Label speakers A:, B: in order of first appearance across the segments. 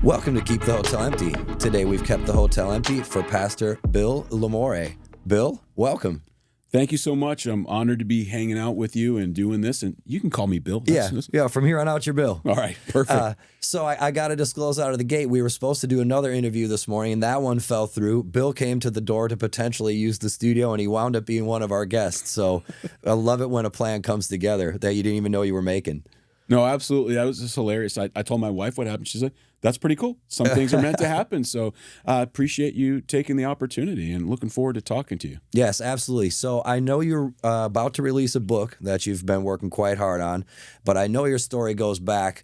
A: Welcome to Keep the Hotel Empty. Today we've kept the hotel empty for Pastor Bill Lamorey. Bill, welcome.
B: Thank you so much. I'm honored to be hanging out with you and doing this. And you can call me Bill.
A: Yeah, from here on out, you're Bill.
B: All right, perfect.
A: So I got to disclose out of the gate, we were supposed to do another interview this morning, and that one fell through. Bill came to the door to potentially use the studio, and he wound up being one of our guests. So I love it when a plan comes together that you didn't even know you were making.
B: No, absolutely. That was just hilarious. I told my wife what happened. She said, that's pretty cool. Some things are meant to happen. So I appreciate you taking the opportunity and looking forward to talking to you.
A: Yes, absolutely. So I know you're about to release a book that you've been working quite hard on, but I know your story goes back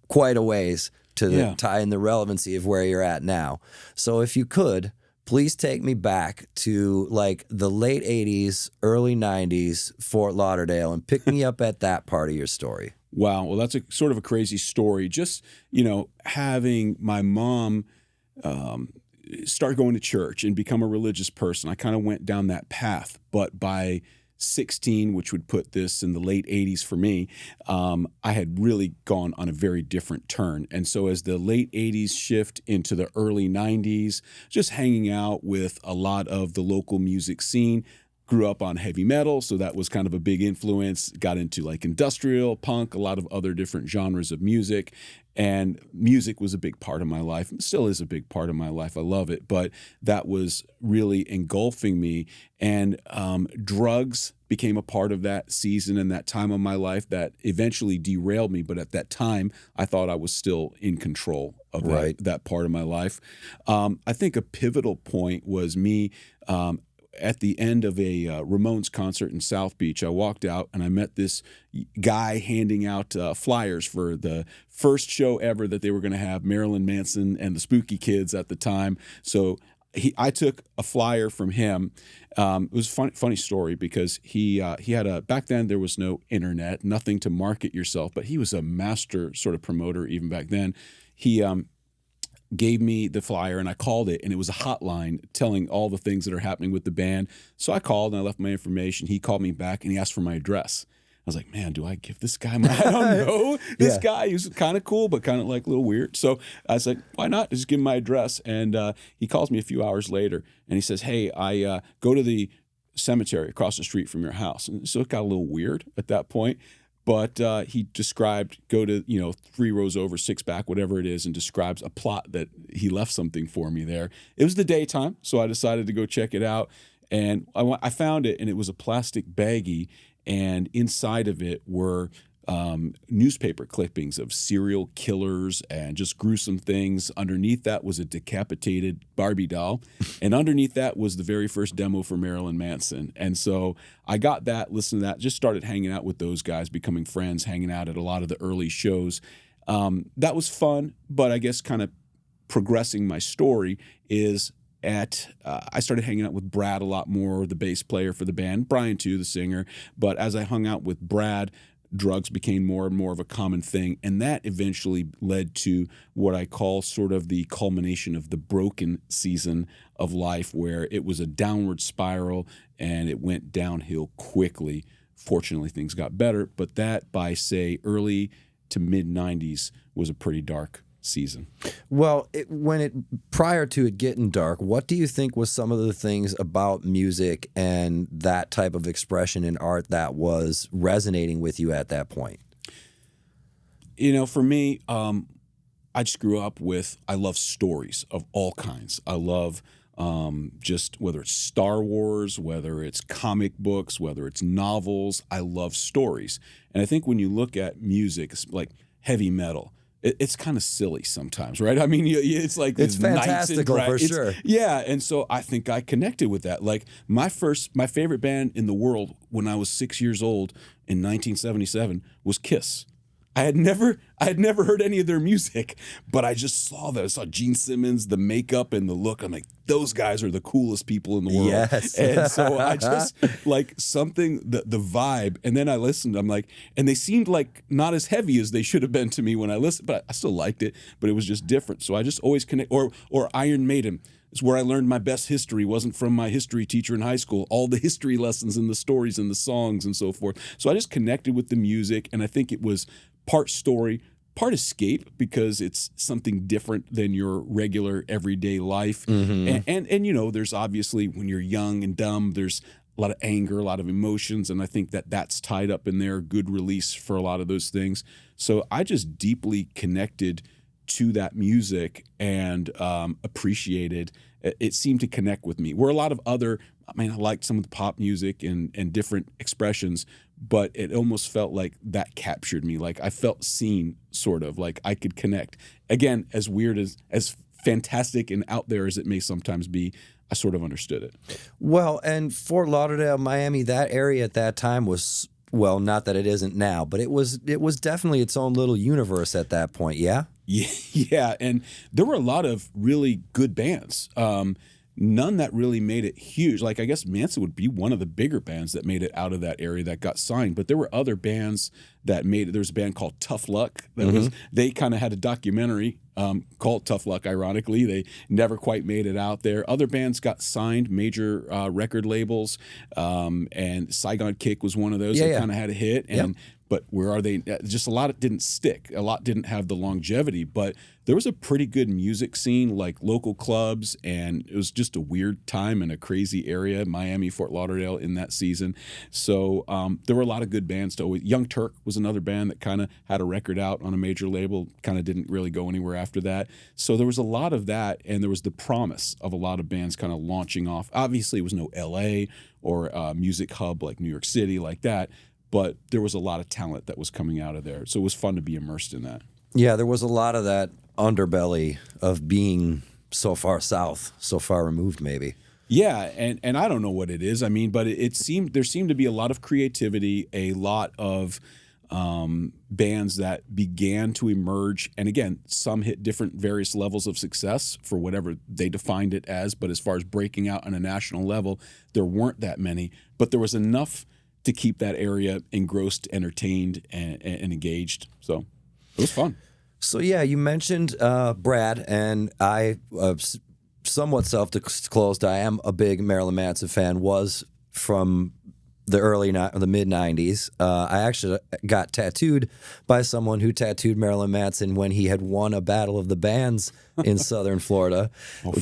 A: quite a ways to tie in the relevancy of where you're at now. So if you could, please take me back to like the late 80s, early 90s, Fort Lauderdale, and pick me up at that part of your story.
B: Wow. Well, that's a sort of a crazy story. Just, having my mom start going to church and become a religious person, I kind of went down that path. But by 16, which would put this in the late 80s for me, I had really gone on a very different turn. And so as the late 80s shift into the early 90s, just hanging out with a lot of the local music scene, grew up on heavy metal, so that was kind of a big influence. Got into like industrial, punk, a lot of other different genres of music. And music was a big part of my life. It still is a big part of my life. I love it. But that was really engulfing me. And drugs became a part of that season and that time of my life that eventually derailed me. But at that time, I thought I was still in control of that part of my life. I think a pivotal point was me at the end of a Ramones concert in South Beach. I walked out and I met this guy handing out flyers for the first show ever that they were going to have, Marilyn Manson and the Spooky Kids at the time. So I took a flyer from him. It was a funny story because he had back then there was no internet, nothing to market yourself, but he was a master sort of promoter even back then. He gave me the flyer and I called it, and it was a hotline telling all the things that are happening with the band. So I called and I left my information. He called me back and he asked for my address. I was like, man, do I give this guy my, I don't know. This guy, he was kind of cool, but kind of like a little weird. So I was like, why not just give him my address? And he calls me a few hours later and he says, hey, I go to the cemetery across the street from your house. And so it got a little weird at that point. But he described, go to, 3 rows over, 6 back, whatever it is, and describes a plot that he left something for me there. It was the daytime, so I decided to go check it out. And I found it, and it was a plastic baggie, and inside of it were newspaper clippings of serial killers and just gruesome things. Underneath that was a decapitated Barbie doll. And underneath that was the very first demo for Marilyn Manson. And so I got that, listened to that, just started hanging out with those guys, becoming friends, hanging out at a lot of the early shows. That was fun, but I guess kind of progressing my story is I started hanging out with Brad a lot more, the bass player for the band, Brian too, the singer. But as I hung out with Brad, drugs became more and more of a common thing. And that eventually led to what I call sort of the culmination of the broken season of life, where it was a downward spiral and it went downhill quickly. Fortunately, things got better. But that by, say, early to mid 90s was a pretty dark season.
A: Well, prior to it getting dark, what do you think was some of the things about music and that type of expression in art that was resonating with you at that point?
B: For me, I just grew up with, I love stories of all kinds. I love just whether it's Star Wars, whether it's comic books, whether it's novels, I love stories. And I think when you look at music, it's like heavy metal, it's kind of silly sometimes, right? I mean, it's like
A: it's fantastical for sure.
B: Yeah, and so I think I connected with that. Like my favorite band in the world when I was 6 years old in 1977 was Kiss. I had never heard any of their music, but I just saw that. I saw Gene Simmons, the makeup and the look. I'm like, those guys are the coolest people in the world.
A: Yes.
B: And so I just like something, the vibe. And then I listened. I'm like, and they seemed like not as heavy as they should have been to me when I listened, but I still liked it. But it was just different. So I just always connect. Or Iron Maiden. It's where I learned my best history. Wasn't from my history teacher in high school. All the history lessons and the stories and the songs and so forth. So I just connected with the music, and I think it was part story, part escape because it's something different than your regular everyday life. And you know, there's obviously when you're young and dumb, there's a lot of anger, a lot of emotions, and I think that that's tied up in there, good release for a lot of those things. So I just deeply connected to that music and appreciated it. It seemed to connect with me. Where a lot of other, I mean, I liked some of the pop music and different expressions, but it almost felt like that captured me. Like I felt seen, sort of, like I could connect. Again, as weird as fantastic and out there as it may sometimes be, I sort of understood it.
A: Well, and Fort Lauderdale, Miami, that area at that time was, well, not that it isn't now, but it was definitely its own little universe at that point, yeah?
B: Yeah, and there were a lot of really good bands. None that really made it huge. Like, I guess Manson would be one of the bigger bands that made it out of that area that got signed. But there were other bands that made it. There's a band called Tough Luck. They kind of had a documentary called Tough Luck, ironically. They never quite made it out there. Other bands got signed, major record labels. And Saigon Kick was one of those that kind of had a hit. And but where are they? Just a lot didn't stick. A lot didn't have the longevity. But there was a pretty good music scene, like local clubs, and it was just a weird time in a crazy area, Miami, Fort Lauderdale, in that season. So there were a lot of good bands to always. Young Turk was another band that kind of had a record out on a major label, kind of didn't really go anywhere after that. So there was a lot of that, and there was the promise of a lot of bands kind of launching off. Obviously, it was no L.A. or a music hub like New York City like that, but there was a lot of talent that was coming out of there. So it was fun to be immersed in that.
A: Yeah, there was a lot of that underbelly of being so far south, so far removed maybe.
B: Yeah, and I don't know what it is. I mean, but it seemed there seemed to be a lot of creativity, a lot of bands that began to emerge. And again, some hit different various levels of success for whatever they defined it as. But as far as breaking out on a national level, there weren't that many. But there was enough to keep that area engrossed, entertained, and engaged. So it was fun.
A: So yeah, you mentioned Brad, and I somewhat self-disclosed. I am a big Marilyn Manson fan. Was from the mid 90s. I actually got tattooed by someone who tattooed Marilyn Manson when he had won a battle of the bands in Southern Florida.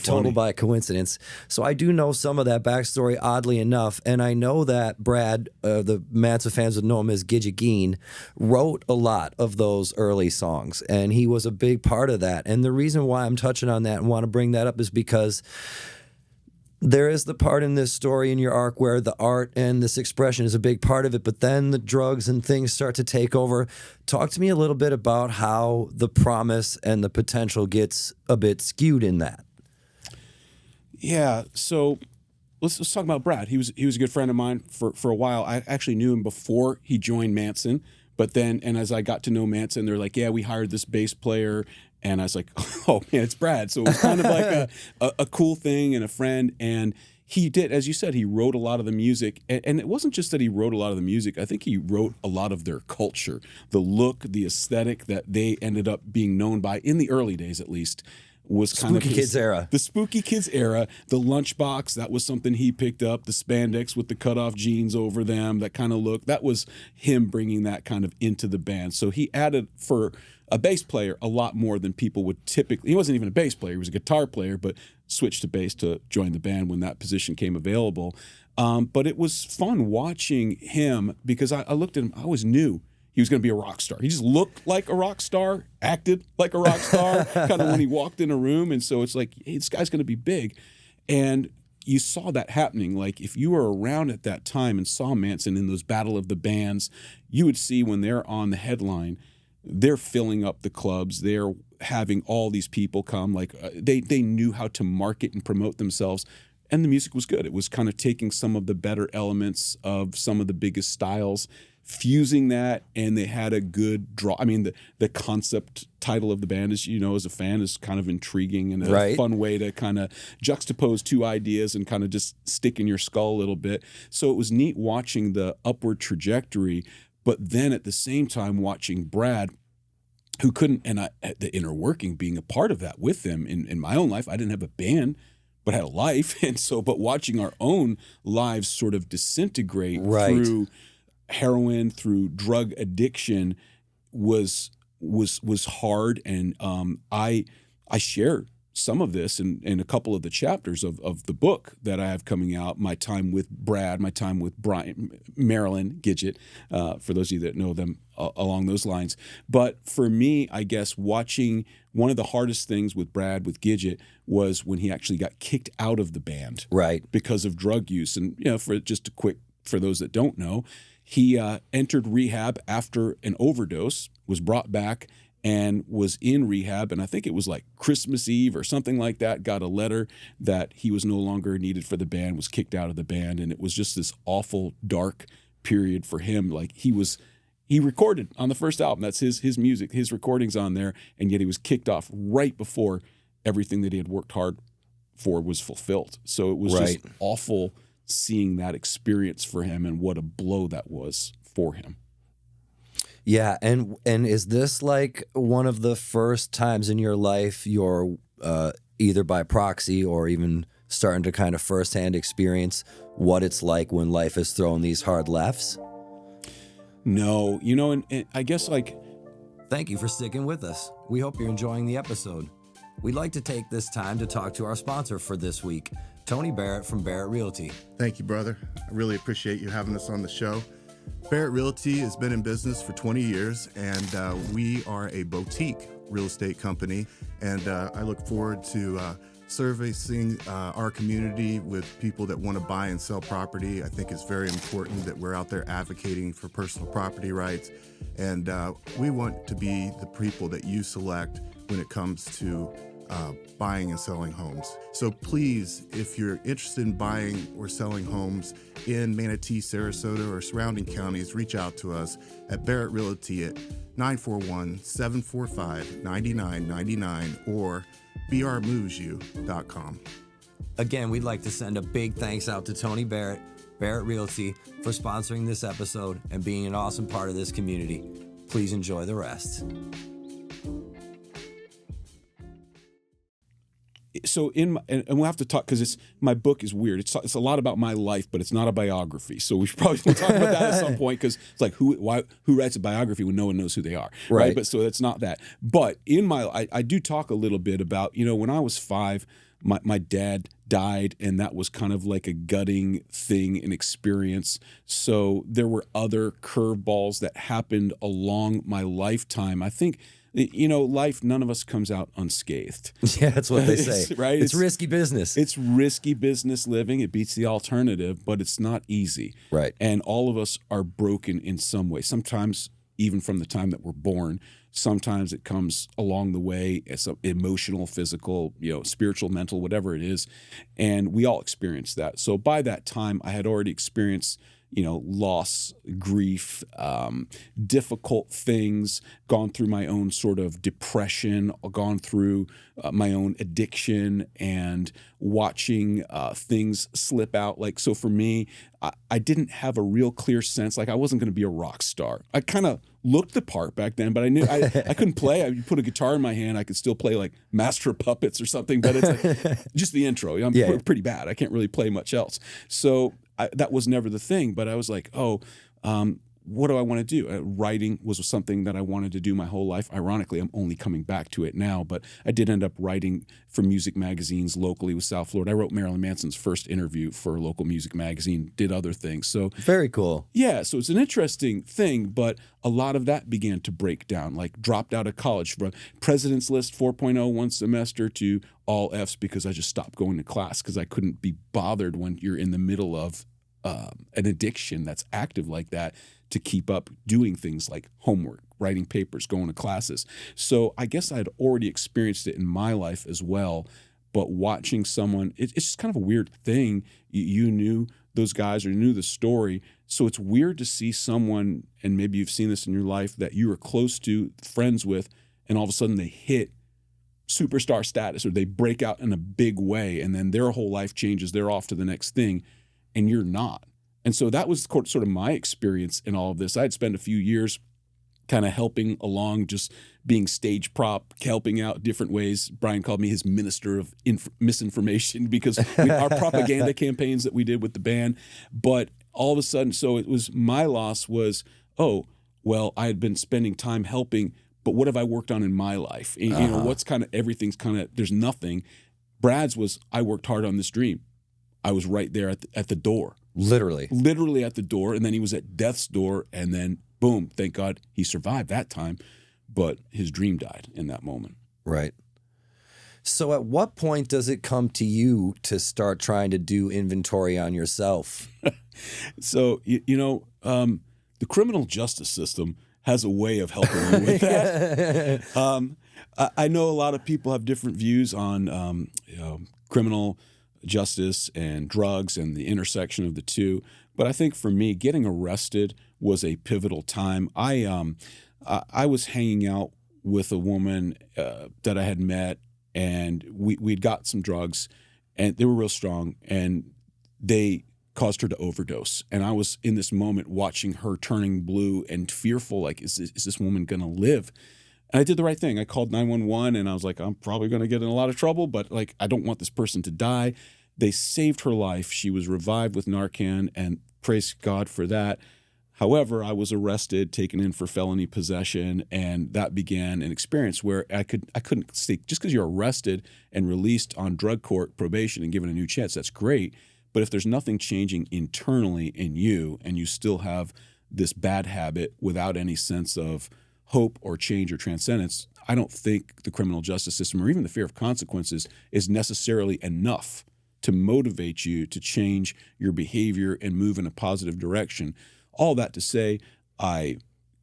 A: Total by coincidence. So I do know some of that backstory, oddly enough, and I know that Brad, the Manson fans would know him as Gidget Gein, wrote a lot of those early songs, and he was a big part of that. And the reason why I'm touching on that and want to bring that up is because there is the part in this story in your arc where the art and this expression is a big part of it, but then the drugs and things start to take over. Talk to me a little bit about how the promise and the potential gets a bit skewed in that.
B: Yeah, so let's talk about Brad. He was a good friend of mine for a while. I actually knew him before he joined Manson, but then, and as I got to know Manson, they're like, yeah, we hired this bass player. And I was like, oh, man, it's Brad. So it was kind of like a cool thing and a friend. And he did, as you said, he wrote a lot of the music. And it wasn't just that he wrote a lot of the music. I think he wrote a lot of their culture, the look, the aesthetic that they ended up being known by, in the early days at least, was kind of
A: Spooky Kids era.
B: The Spooky Kids era. The lunchbox, that was something he picked up. The spandex with the cutoff jeans over them, that kind of look. That was him bringing that kind of into the band. So he added, for a bass player, a lot more than people would typically. He wasn't even a bass player. He was a guitar player, but switched to bass to join the band when that position came available. But it was fun watching him because I looked at him. I always knew he was going to be a rock star. He just looked like a rock star, acted like a rock star, kind of when he walked in a room. And so it's like, hey, this guy's going to be big. And you saw that happening. Like, if you were around at that time and saw Manson in those Battle of the Bands, you would see when they're on the headline, they're filling up the clubs. They're having all these people come. Like they knew how to market and promote themselves, and the music was good. It was kind of taking some of the better elements of some of the biggest styles, fusing that, and they had a good draw. I mean, the concept title of the band, is, you know, as a fan, is kind of intriguing and a fun way to kind of juxtapose two ideas and kind of just stick in your skull a little bit. So it was neat watching the upward trajectory. But then at the same time, watching Brad, who couldn't, and the inner working, being a part of that with them in my own life. I didn't have a band, but had a life. And so, but watching our own lives sort of disintegrate through heroin, through drug addiction, was was hard, and I share some of this in a couple of the chapters of the book that I have coming out. My time with Brad, my time with Marilyn Gidget, for those of you that know them along those lines. But for me, I guess watching, one of the hardest things with Brad, with Gidget, was when he actually got kicked out of the band,
A: right,
B: because of drug use. And for just a quick, for those that don't know, he entered rehab after an overdose, was brought back, and was in rehab, and I think it was like Christmas Eve or something like that, got a letter that he was no longer needed for the band, was kicked out of the band, and it was just this awful, dark period for him. Like he recorded on the first album, that's his music, his recordings on there, and yet he was kicked off right before everything that he had worked hard for was fulfilled. So it was just awful seeing that experience for him, and what a blow that was for him.
A: Yeah, and is this like one of the first times in your life you're either by proxy or even starting to kind of firsthand experience what it's like when life is throwing these hard lefts?
B: No, and I guess like...
A: Thank you for sticking with us. We hope you're enjoying the episode. We'd like to take this time to talk to our sponsor for this week, Tony Barrett from Barrett Realty.
C: Thank you, brother. I really appreciate you having us on the show. Barrett Realty has been in business for 20 years, and we are a boutique real estate company, and I look forward to servicing our community with people that want to buy and sell property. I think it's very important that we're out there advocating for personal property rights, and we want to be the people that you select when it comes to buying and selling homes. So please, if you're interested in buying or selling homes in Manatee, Sarasota, or surrounding counties, reach out to us at Barrett Realty at 941-745-9999 or brmovesyou.com.
A: Again, we'd like to send a big thanks out to Tony Barrett, Barrett Realty, for sponsoring this episode and being an awesome part of this community. Please enjoy the rest.
B: So and we'll have to talk, because my book is weird. It's a lot about my life, but it's not a biography. So we should probably talk about that at some point, because it's like who writes a biography when no one knows who they are, right? But so it's not that. But I do talk a little bit about, when I was 5, my dad died, and that was kind of like a gutting thing, an experience. So there were other curveballs that happened along my lifetime. I think, life, none of us comes out unscathed.
A: Yeah, that's what they say.
B: Right?
A: It's risky business.
B: It's risky business living. It beats the alternative, but it's not easy.
A: Right.
B: And all of us are broken in some way. Sometimes even from the time that we're born. Sometimes it comes along the way. It's emotional, physical, spiritual, mental, whatever it is. And we all experience that. So by that time, I had already experienced loss, grief, difficult things, gone through my own sort of depression, gone through my own addiction, and watching things slip out. So for me, I didn't have a real clear sense. I wasn't going to be a rock star. I kind of looked the part back then, but I knew I couldn't play. You put a guitar in my hand, I could still play Master of Puppets or something, but it's just the intro. I'm pretty bad. I can't really play much else. So that was never the thing, but I was like, what do I want to do? Writing was something that I wanted to do my whole life. Ironically, I'm only coming back to it now, but I did end up writing for music magazines locally with South Florida. I wrote Marilyn Manson's first interview for a local music magazine, did other things. So
A: very cool.
B: Yeah, so it's an interesting thing, but a lot of that began to break down, dropped out of college from President's List 4.0 one semester to all Fs because I just stopped going to class because I couldn't be bothered when you're in the middle of an addiction that's active like that to keep up doing things like homework, writing papers, going to classes. So I guess I had already experienced it in my life as well, but watching someone, it's just kind of a weird thing. You knew those guys or knew the story, so it's weird to see someone, and maybe you've seen this in your life, that you were close to, friends with, and all of a sudden they hit superstar status or they break out in a big way, and then their whole life changes, they're off to the next thing, and you're not. And so that was sort of my experience in all of this. I'd spent a few years kind of helping along, just being stage prop, helping out different ways. Brian called me his minister of misinformation because our propaganda campaigns that we did with the band. But all of a sudden, so it was, my loss was, I had been spending time helping, but what have I worked on in my life? You know, what's kind of, everything's kind of, there's nothing. Brad's was, I worked hard on this dream. I was right there at the door. Literally at the door. And then he was at death's door. And then boom, thank God he survived that time. But his dream died in that moment.
A: Right. So at what point does it come to you to start trying to do inventory on yourself?
B: So, the criminal justice system has a way of helping you with that. I know a lot of people have different views on criminal justice and drugs and the intersection of the two. But I think for me, getting arrested was a pivotal time. I was hanging out with a woman that I had met, and we'd got some drugs, and they were real strong, and they caused her to overdose. And I was in this moment watching her turning blue and fearful, like, is this woman going to live? And I did the right thing. I called 911, and I was like, I'm probably going to get in a lot of trouble, but like, I don't want this person to die. They saved her life. She was revived with Narcan, and praise God for that. However, I was arrested, taken in for felony possession, and that began an experience where I couldn't stay. Just because you're arrested and released on drug court probation and given a new chance, that's great. But if there's nothing changing internally in you, and you still have this bad habit without any sense of hope or change or transcendence, I don't think the criminal justice system or even the fear of consequences is necessarily enough to motivate you to change your behavior and move in a positive direction. All that to say, I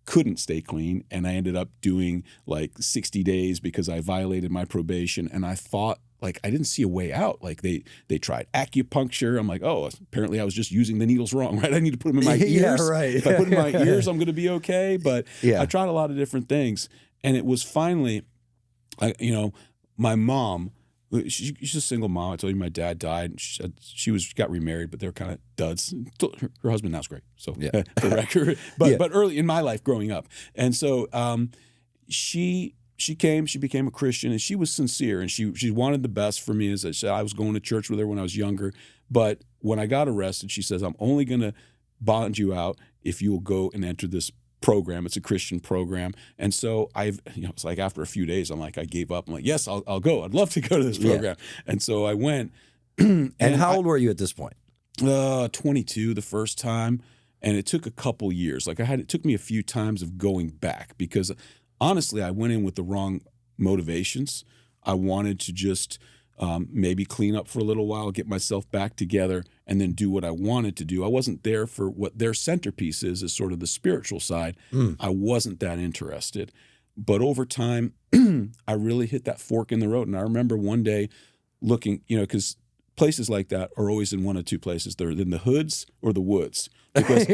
B: couldn't stay clean, and I ended up doing like 60 days because I violated my probation, and I thought, like, I didn't see a way out. Like, they tried acupuncture. I'm like, oh, apparently I was just using the needles wrong, right? I need to put them in my ears.
A: Yeah, right.
B: If I put them in my ears, I'm going to be okay. But I tried a lot of different things, and it was finally, my mom. She's a single mom. I told you my dad died. She got remarried, but they were kind of duds. Her husband now's great, so for the record. But early in my life, growing up, and so she became a Christian, and she was sincere, and she wanted the best for me. As I said, I was going to church with her when I was younger, but when I got arrested, she says, "I'm only going to bond you out if you will go and enter this program. It's a Christian program." And so it's like after a few days, I gave up. I'm like, yes, I'll go. I'd love to go to this program. And so I went.
A: And how old were you at this point?
B: 22 the first time. And it took a couple years. It took me a few times of going back, because honestly, I went in with the wrong motivations. I wanted to just maybe clean up for a little while, get myself back together, and then do what I wanted to do. I wasn't there for what their centerpiece is sort of the spiritual side. I wasn't that interested. But over time, I really hit that fork in the road. And I remember one day looking, because places like that are always in one of two places. They're in the hoods or the woods, because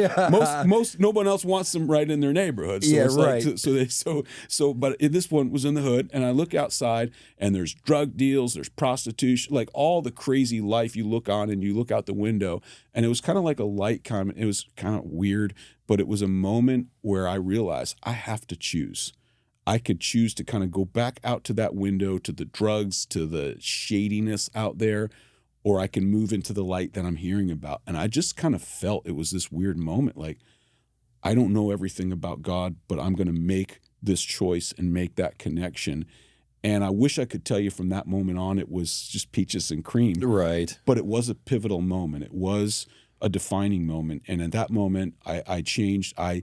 B: most no one else wants them right in their neighborhood. So but this one was in the hood, and I look outside, and there's drug deals, there's prostitution, like all the crazy life you look on, and you look out the window, and it was kind of like a light comment. It was kind of weird, but it was a moment where I realized I have to choose. I could choose to kind of go back out to that window, to the drugs, to the shadiness out there, or I can move into the light that I'm hearing about. And I just kind of felt it was this weird moment. Like, I don't know everything about God, but I'm going to make this choice and make that connection. And I wish I could tell you from that moment on, it was just peaches and cream.
A: Right.
B: But it was a pivotal moment. It was a defining moment. And at that moment, I changed. I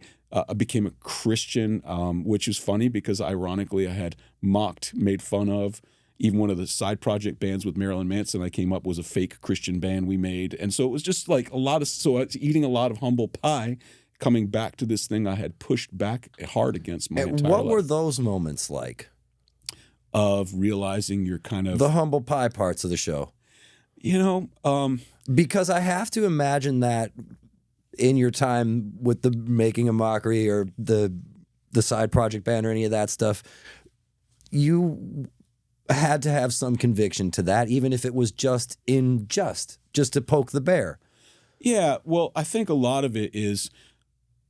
B: became a Christian, which is funny because ironically, I had made fun of. Even one of the side project bands with Marilyn Manson I came up was a fake Christian band we made. And so it was just like so I was eating a lot of humble pie, coming back to this thing I had pushed back hard against my entire life.
A: What were those moments like?
B: Of realizing you're kind of...
A: The humble pie parts of the show. Because I have to imagine that in your time with the Making a Mockery or the side project band or any of that stuff, you had to have some conviction to that, even if it was just to poke the bear.
B: Yeah, well, I think a lot of it is,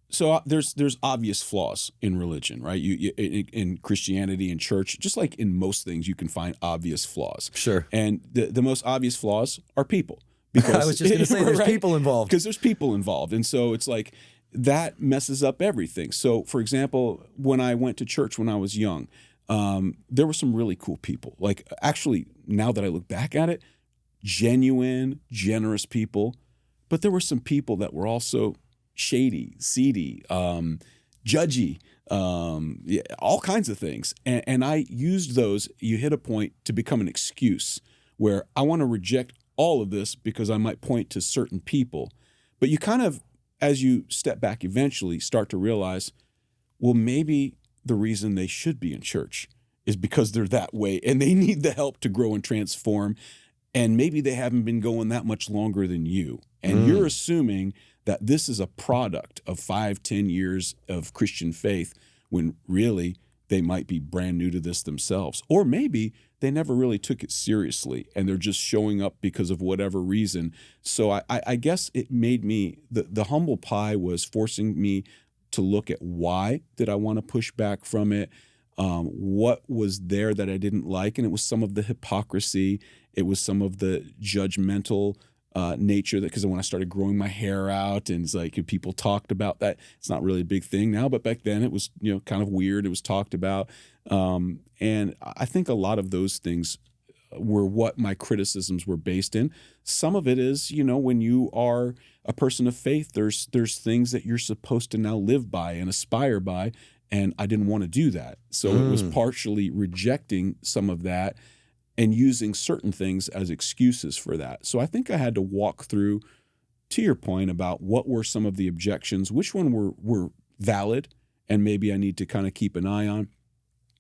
B: so there's obvious flaws in religion, right? In Christianity and church, just like in most things, you can find obvious flaws.
A: Sure.
B: And the most obvious flaws are people. Because
A: I was just going to say there's people involved.
B: Because there's people involved. And so it's like that messes up everything. So, for example, when I went to church when I was young, there were some really cool people. Like, actually, now that I look back at it, genuine, generous people. But there were some people that were also shady, seedy, judgy, all kinds of things. And I used those, you hit a point, to become an excuse where I want to reject all of this because I might point to certain people. But you kind of, as you step back, eventually start to realize, well, maybe the reason they should be in church is because they're that way and they need the help to grow and transform. And maybe they haven't been going that much longer than you. And you're assuming that this is a product of 5-10 years of Christian faith when really they might be brand new to this themselves. Or maybe they never really took it seriously and they're just showing up because of whatever reason. So I guess it made me, the humble pie was forcing me to look at why did I want to push back from it, what was there that I didn't like. And it was some of the hypocrisy. It was some of the judgmental nature, that because when I started growing my hair out and it's like people talked about that, it's not really a big thing now, but back then it was, kind of weird. It was talked about. And I think a lot of those things were what my criticisms were based in. Some of it is, when you are a person of faith, there's things that you're supposed to now live by and aspire by. And I didn't want to do that. So it was partially rejecting some of that and using certain things as excuses for that. So I think I had to walk through, to your point about what were some of the objections, which one were valid and maybe I need to kind of keep an eye on,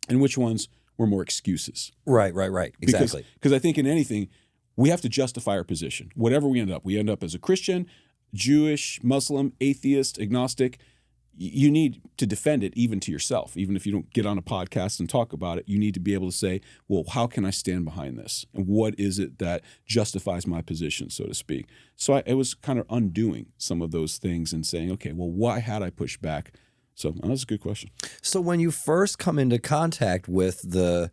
B: and which ones were more excuses.
A: Right. Exactly.
B: Because I think in anything, we have to justify our position. Whatever we end up as a Christian, Jewish, Muslim, atheist, agnostic, you need to defend it even to yourself. Even if you don't get on a podcast and talk about it, you need to be able to say, well, how can I stand behind this? And what is it that justifies my position, so to speak? So it was kind of undoing some of those things and saying, okay, well, why had I pushed back? So that was a good question.
A: So when you first come into contact with the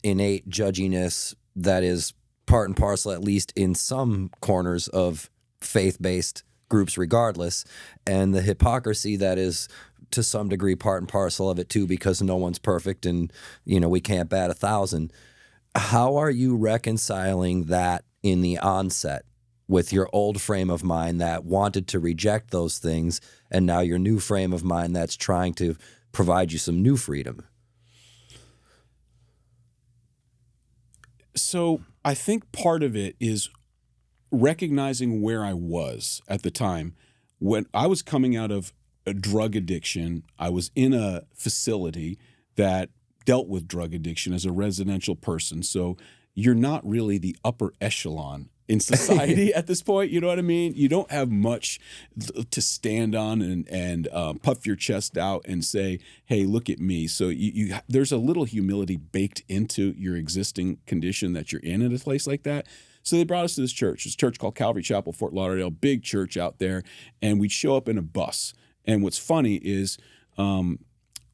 A: innate judginess that is part and parcel, at least in some corners of faith-based groups regardless, and the hypocrisy that is to some degree part and parcel of it too, because no one's perfect and we can't bat 1,000. How are you reconciling that in the onset with your old frame of mind that wanted to reject those things and now your new frame of mind that's trying to provide you some new freedom?
B: So I think part of it is recognizing where I was at the time. When I was coming out of a drug addiction, I was in a facility that dealt with drug addiction as a residential person. So you're not really the upper echelon in society at this point. You know what I mean? You don't have much to stand on and puff your chest out and say, hey, look at me. So there's a little humility baked into your existing condition that you're in a place like that. So they brought us to this church. It's a church called Calvary Chapel, Fort Lauderdale, big church out there. And we'd show up in a bus. And what's funny is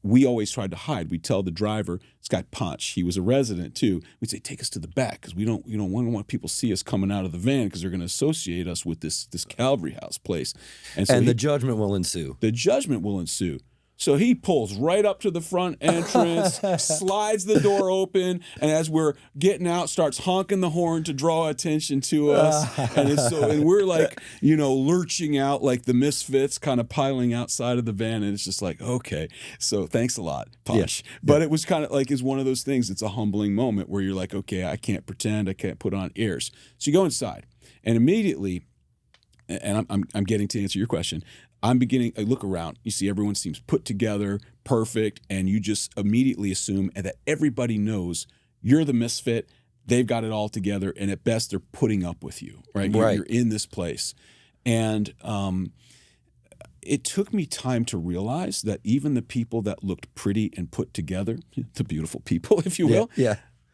B: we always tried to hide. We'd tell the driver, this guy Punch, he was a resident too. We'd say, take us to the back because we don't want people to see us coming out of the van because they're going to associate us with this Calvary House place. And so
A: the judgment will ensue.
B: The judgment will ensue. So he pulls right up to the front entrance, slides the door open, and as we're getting out, starts honking the horn to draw attention to us. And we're like, lurching out like the misfits, kind of piling outside of the van. And it's just like, okay, so thanks a lot, Posh. Yeah. But it was kind of like, it's one of those things. It's a humbling moment where you're like, okay, I can't pretend, I can't put on airs. So you go inside, and immediately, and I'm getting to answer your question, I look around, you see everyone seems put together, perfect, and you just immediately assume that everybody knows you're the misfit, they've got it all together, and at best they're putting up with you, right? You're in this place. And it took me time to realize that even the people that looked pretty and put together, the beautiful people, if you will,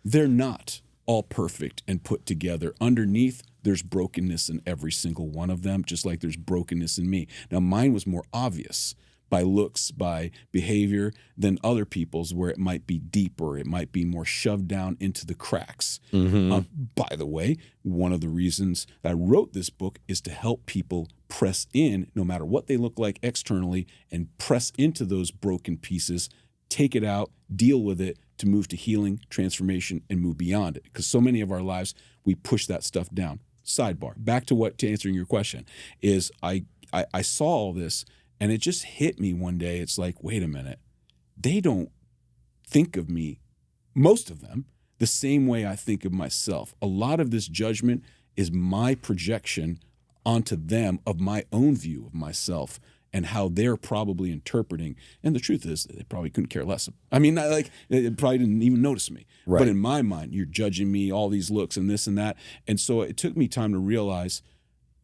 B: they're not all perfect and put together. Underneath, there's brokenness in every single one of them, just like there's brokenness in me. Now, mine was more obvious by looks, by behavior than other people's, where it might be deeper, it might be more shoved down into the cracks. Mm-hmm. By the way, one of the reasons I wrote this book is to help people press in, no matter what they look like externally, and press into those broken pieces, take it out, deal with it, to move to healing, transformation, and move beyond it. Because so many of our lives, we push that stuff down. Sidebar, back to answering your question, is I saw all this, and it just hit me one day. It's like, wait a minute, they don't think of me, most of them, the same way I think of myself. A lot of this judgment is my projection onto them of my own view of myself and how they're probably interpreting. And the truth is, they probably couldn't care less. I mean, they probably didn't even notice me. Right. But in my mind, you're judging me, all these looks and this and that. And so it took me time to realize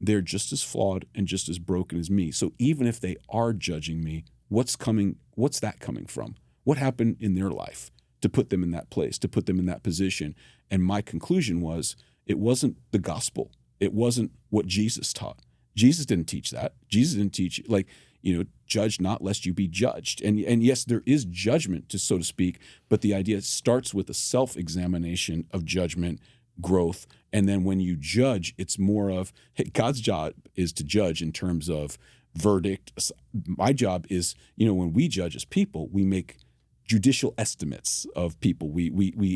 B: they're just as flawed and just as broken as me. So even if they are judging me, what's that coming from? What happened in their life to put them in that place, to put them in that position? And my conclusion was, it wasn't the gospel. It wasn't what Jesus taught. Jesus didn't teach that. Jesus didn't teach, judge not lest you be judged. And yes, there is judgment, so to speak, but the idea starts with a self-examination of judgment, growth, and then when you judge, it's more of, hey, God's job is to judge in terms of verdict. My job is, when we judge as people, we make judicial estimates of people. We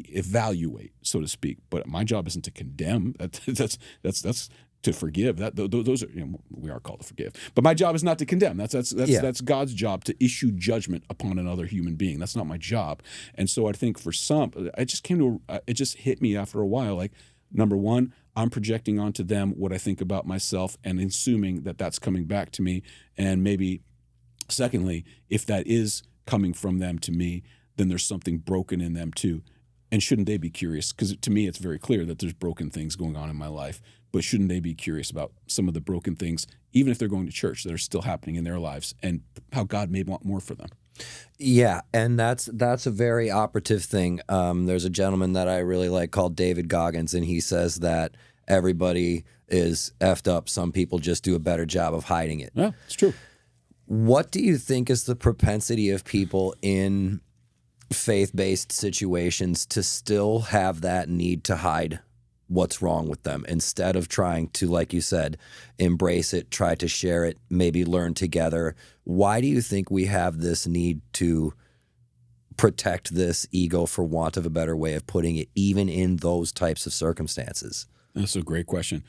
B: evaluate, so to speak. But my job isn't to condemn. That's to forgive. Those are, we are called to forgive. But my job is not to condemn. That's God's job, to issue judgment upon another human being. That's not my job. And so I think for some, it just hit me after a while. Like, number one, I'm projecting onto them what I think about myself and assuming that that's coming back to me. And maybe, secondly, if that is coming from them to me, then there's something broken in them too. And shouldn't they be curious? Because to me, it's very clear that there's broken things going on in my life. But shouldn't they be curious about some of the broken things, even if they're going to church, that are still happening in their lives, and how God may want more for them?
A: Yeah, and that's a very operative thing. There's a gentleman that I really like called David Goggins, and he says that everybody is effed up. Some people just do a better job of hiding it.
B: Yeah, it's true.
A: What do you think is the propensity of people in faith-based situations to still have that need to hide what's wrong with them, instead of trying to, like you said, embrace it, try to share it, maybe learn together? Why do you think we have this need to protect this ego, for want of a better way of putting it, even in those types of circumstances?
B: That's a great question.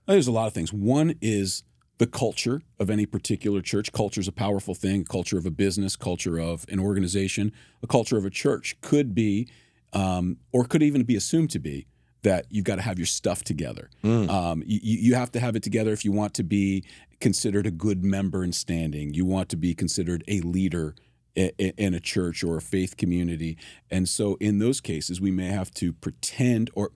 B: There's a lot of things. One is the culture of any particular church. Culture is a powerful thing. Culture of a business, culture of an organization, a culture of a church could be, or could even be assumed to be, that you've got to have your stuff together. You have to have it together if you want to be considered a good member in standing. You want to be considered a leader in a church or a faith community. And so in those cases, we may have to pretend, or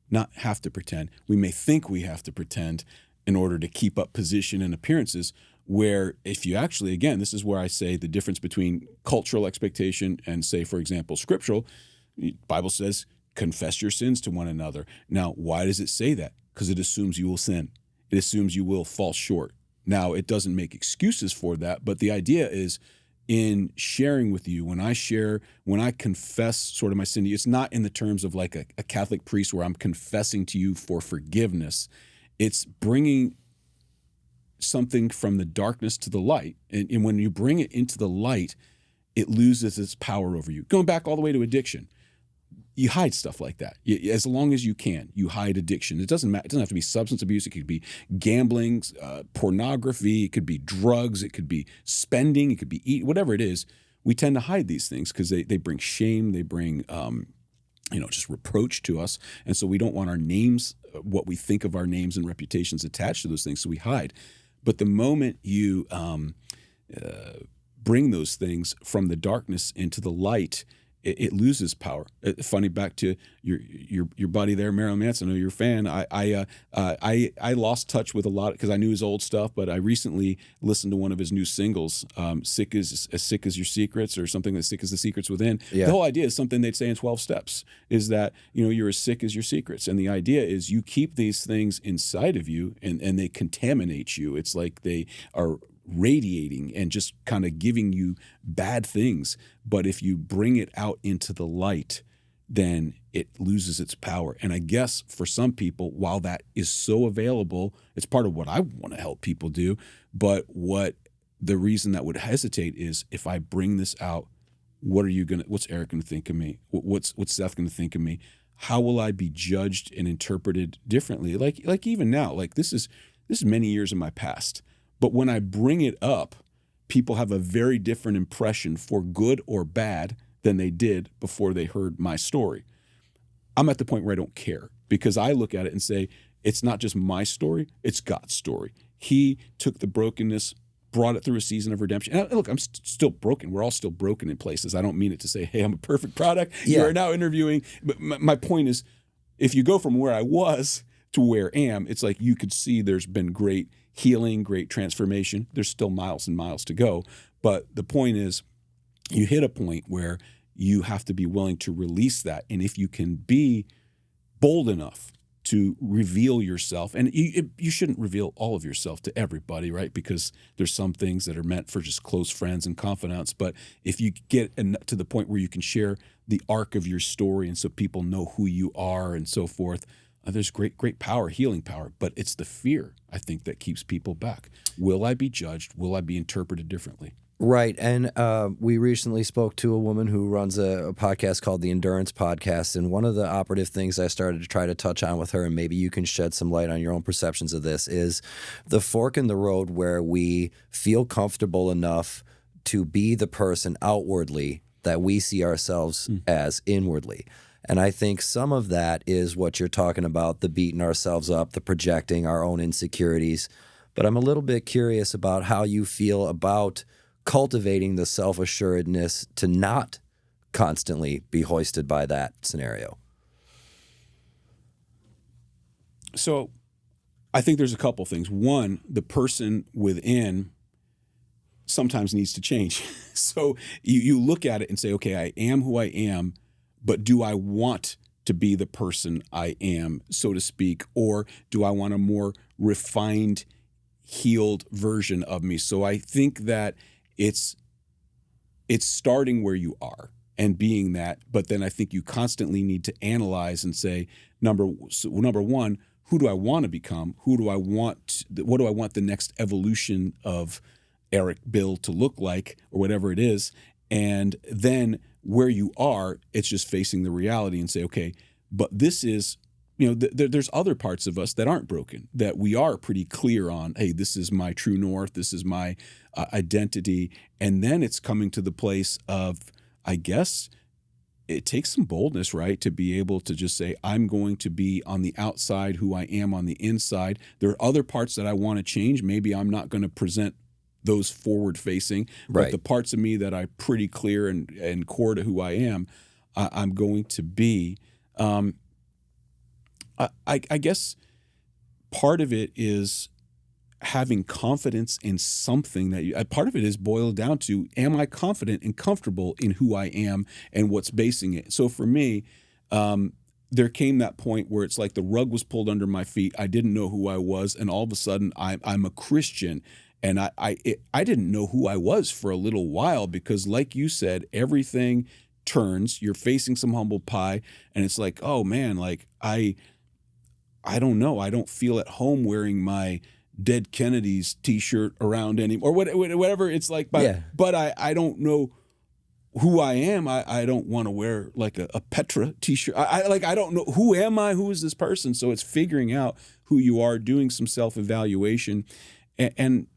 B: not have to pretend. We may think we have to pretend in order to keep up position and appearances, where if you actually, again, this is where I say the difference between cultural expectation and, say, for example, scriptural. The Bible says, confess your sins to one another. Now, why does it say that? Because it assumes you will sin. It assumes you will fall short. Now, it doesn't make excuses for that, but the idea is, in sharing with you, when I confess sort of my sin, it's not in the terms of like a Catholic priest where I'm confessing to you for forgiveness. It's bringing something from the darkness to the light. And when you bring it into the light, it loses its power over you. Going back all the way to addiction. You hide stuff like that. As long as you can, you hide addiction. It doesn't matter. It doesn't have to be substance abuse. It could be gambling, pornography. It could be drugs. It could be spending. It could be eating. Whatever it is, we tend to hide these things because they bring shame. They bring just reproach to us. And so we don't want our names, what we think of our names and reputations attached to those things. So we hide. But the moment you bring those things from the darkness into the light, it loses power. Funny, back to your buddy there, Marilyn Manson. I know you're a fan. I lost touch with a lot because I knew his old stuff, but I recently listened to one of his new singles, "Sick as Your Secrets," or something, as sick as the secrets within. Yeah. The whole idea is something they'd say in 12 steps, is that you're as sick as your secrets, and the idea is you keep these things inside of you, and they contaminate you. It's like they are radiating and just kind of giving you bad things. But if you bring it out into the light, then it loses its power. And I guess for some people, while that is so available, it's part of what I want to help people do. But the reason that would hesitate is, if I bring this out, what's Eric going to think of me? What's Seth going to think of me? How will I be judged and interpreted differently? Like even now, like this is many years in my past. But when I bring it up, people have a very different impression, for good or bad, than they did before they heard my story. I'm at the point where I don't care, because I look at it and say, it's not just my story, it's God's story. He took the brokenness, brought it through a season of redemption. And look, I'm still broken. We're all still broken in places. I don't mean it to say, hey, I'm a perfect product.
A: Yeah.
B: You are now interviewing. But my point is, if you go from where I was to where I am, it's like you could see there's been great healing, great transformation. There's still miles and miles to go. But the point is, you hit a point where you have to be willing to release that. And if you can be bold enough to reveal yourself, and you shouldn't reveal all of yourself to everybody, right? Because there's some things that are meant for just close friends and confidants. But if you get to the point where you can share the arc of your story, and so people know who you are and so forth, there's great power, healing power. But it's the fear, I think, that keeps people back. Will I be judged? Will I be interpreted differently?
A: Right. And we recently spoke to a woman who runs a podcast called the Endurance Podcast. And one of the operative things I started to try to touch on with her, and maybe you can shed some light on your own perceptions of this, is the fork in the road where we feel comfortable enough to be the person outwardly that we see ourselves as inwardly. And I think some of that is what you're talking about, the beating ourselves up, the projecting our own insecurities. But I'm a little bit curious about how you feel about cultivating the self-assuredness to not constantly be hoisted by that scenario.
B: So I think there's a couple things. One, the person within sometimes needs to change. So you look at it and say, okay, I am who I am, but do I want to be the person I am, so to speak, or do I want a more refined, healed version of me? So I think that it's starting where you are and being that, but then I think you constantly need to analyze and say, number one, who do I want to become? What do I want the next evolution of Eric Bill to look like, or whatever it is? And then where you are, it's just facing the reality and say, okay, but this is, there's other parts of us that aren't broken, that we are pretty clear on, hey, this is my true north, this is my identity. And then it's coming to the place of, I guess, it takes some boldness, right, to be able to just say, I'm going to be on the outside who I am on the inside. There are other parts that I want to change. Maybe I'm not going to present those forward facing, but
A: Right.
B: the parts of me that are pretty clear and core to who I am, I'm going to be. I guess part of it is having confidence in something that part of it is boiled down to, am I confident and comfortable in who I am and what's basing it? So for me, there came that point where it's like the rug was pulled under my feet. I didn't know who I was, and all of a sudden I'm a Christian. And I didn't know who I was for a little while, because like you said, everything turns. You're facing some humble pie, and it's like, oh man, like I don't know. I don't feel at home wearing my Dead Kennedys t-shirt around anymore, or whatever. It's like, but I don't know who I am. I don't want to wear like a Petra t-shirt. I don't know, who am I? Who is this person? So it's figuring out who you are, doing some self-evaluation, and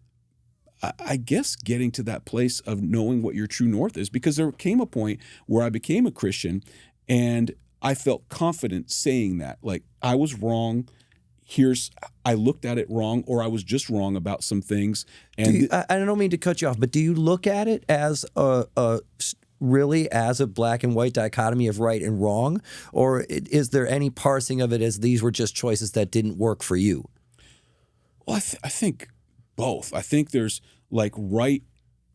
B: I guess getting to that place of knowing what your true north is, because there came a point where I became a Christian and I felt confident saying that, like, I was wrong. I looked at it wrong, or I was just wrong about some things. And
A: I don't mean to cut you off, but do you look at it as really as a black and white dichotomy of right and wrong? Or is there any parsing of it as these were just choices that didn't work for you?
B: Well, I think both. I think there's like right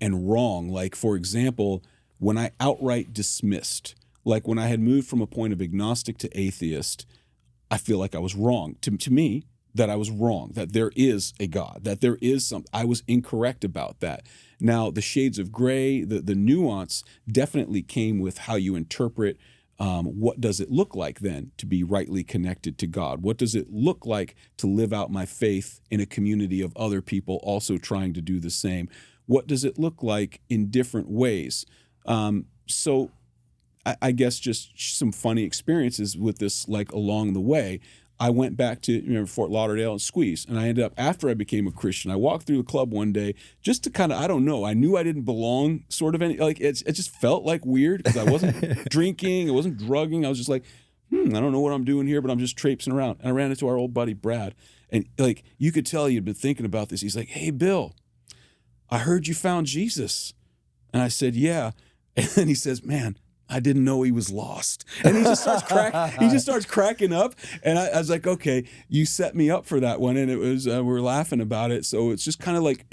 B: and wrong. Like, for example, when I outright dismissed, like when I had moved from a point of agnostic to atheist, I feel like I was wrong. To me, that I was wrong, that there is a God, that there is something. I was incorrect about that. Now, the shades of gray, the nuance definitely came with how you interpret what does it look like then to be rightly connected to God? What does it look like to live out my faith in a community of other people also trying to do the same? What does it look like in different ways? So I guess just some funny experiences with this, like along the way. I went back to Fort Lauderdale and Squeeze, and I ended up, after I became a Christian, I walked through the club one day just to kind of, I don't know, I knew I didn't belong, sort of, like it just felt like weird because I wasn't drinking, I wasn't drugging, I was just like, I don't know what I'm doing here, but I'm just traipsing around. And I ran into our old buddy Brad, and like you could tell he'd been thinking about this. He's like, "Hey Bill, I heard you found Jesus," and I said, "Yeah," and then he says, "Man, I didn't know he was lost." And he just starts cracking up. And I was like, okay, you set me up for that one. And it was, we're laughing about it. So it's just kind of like,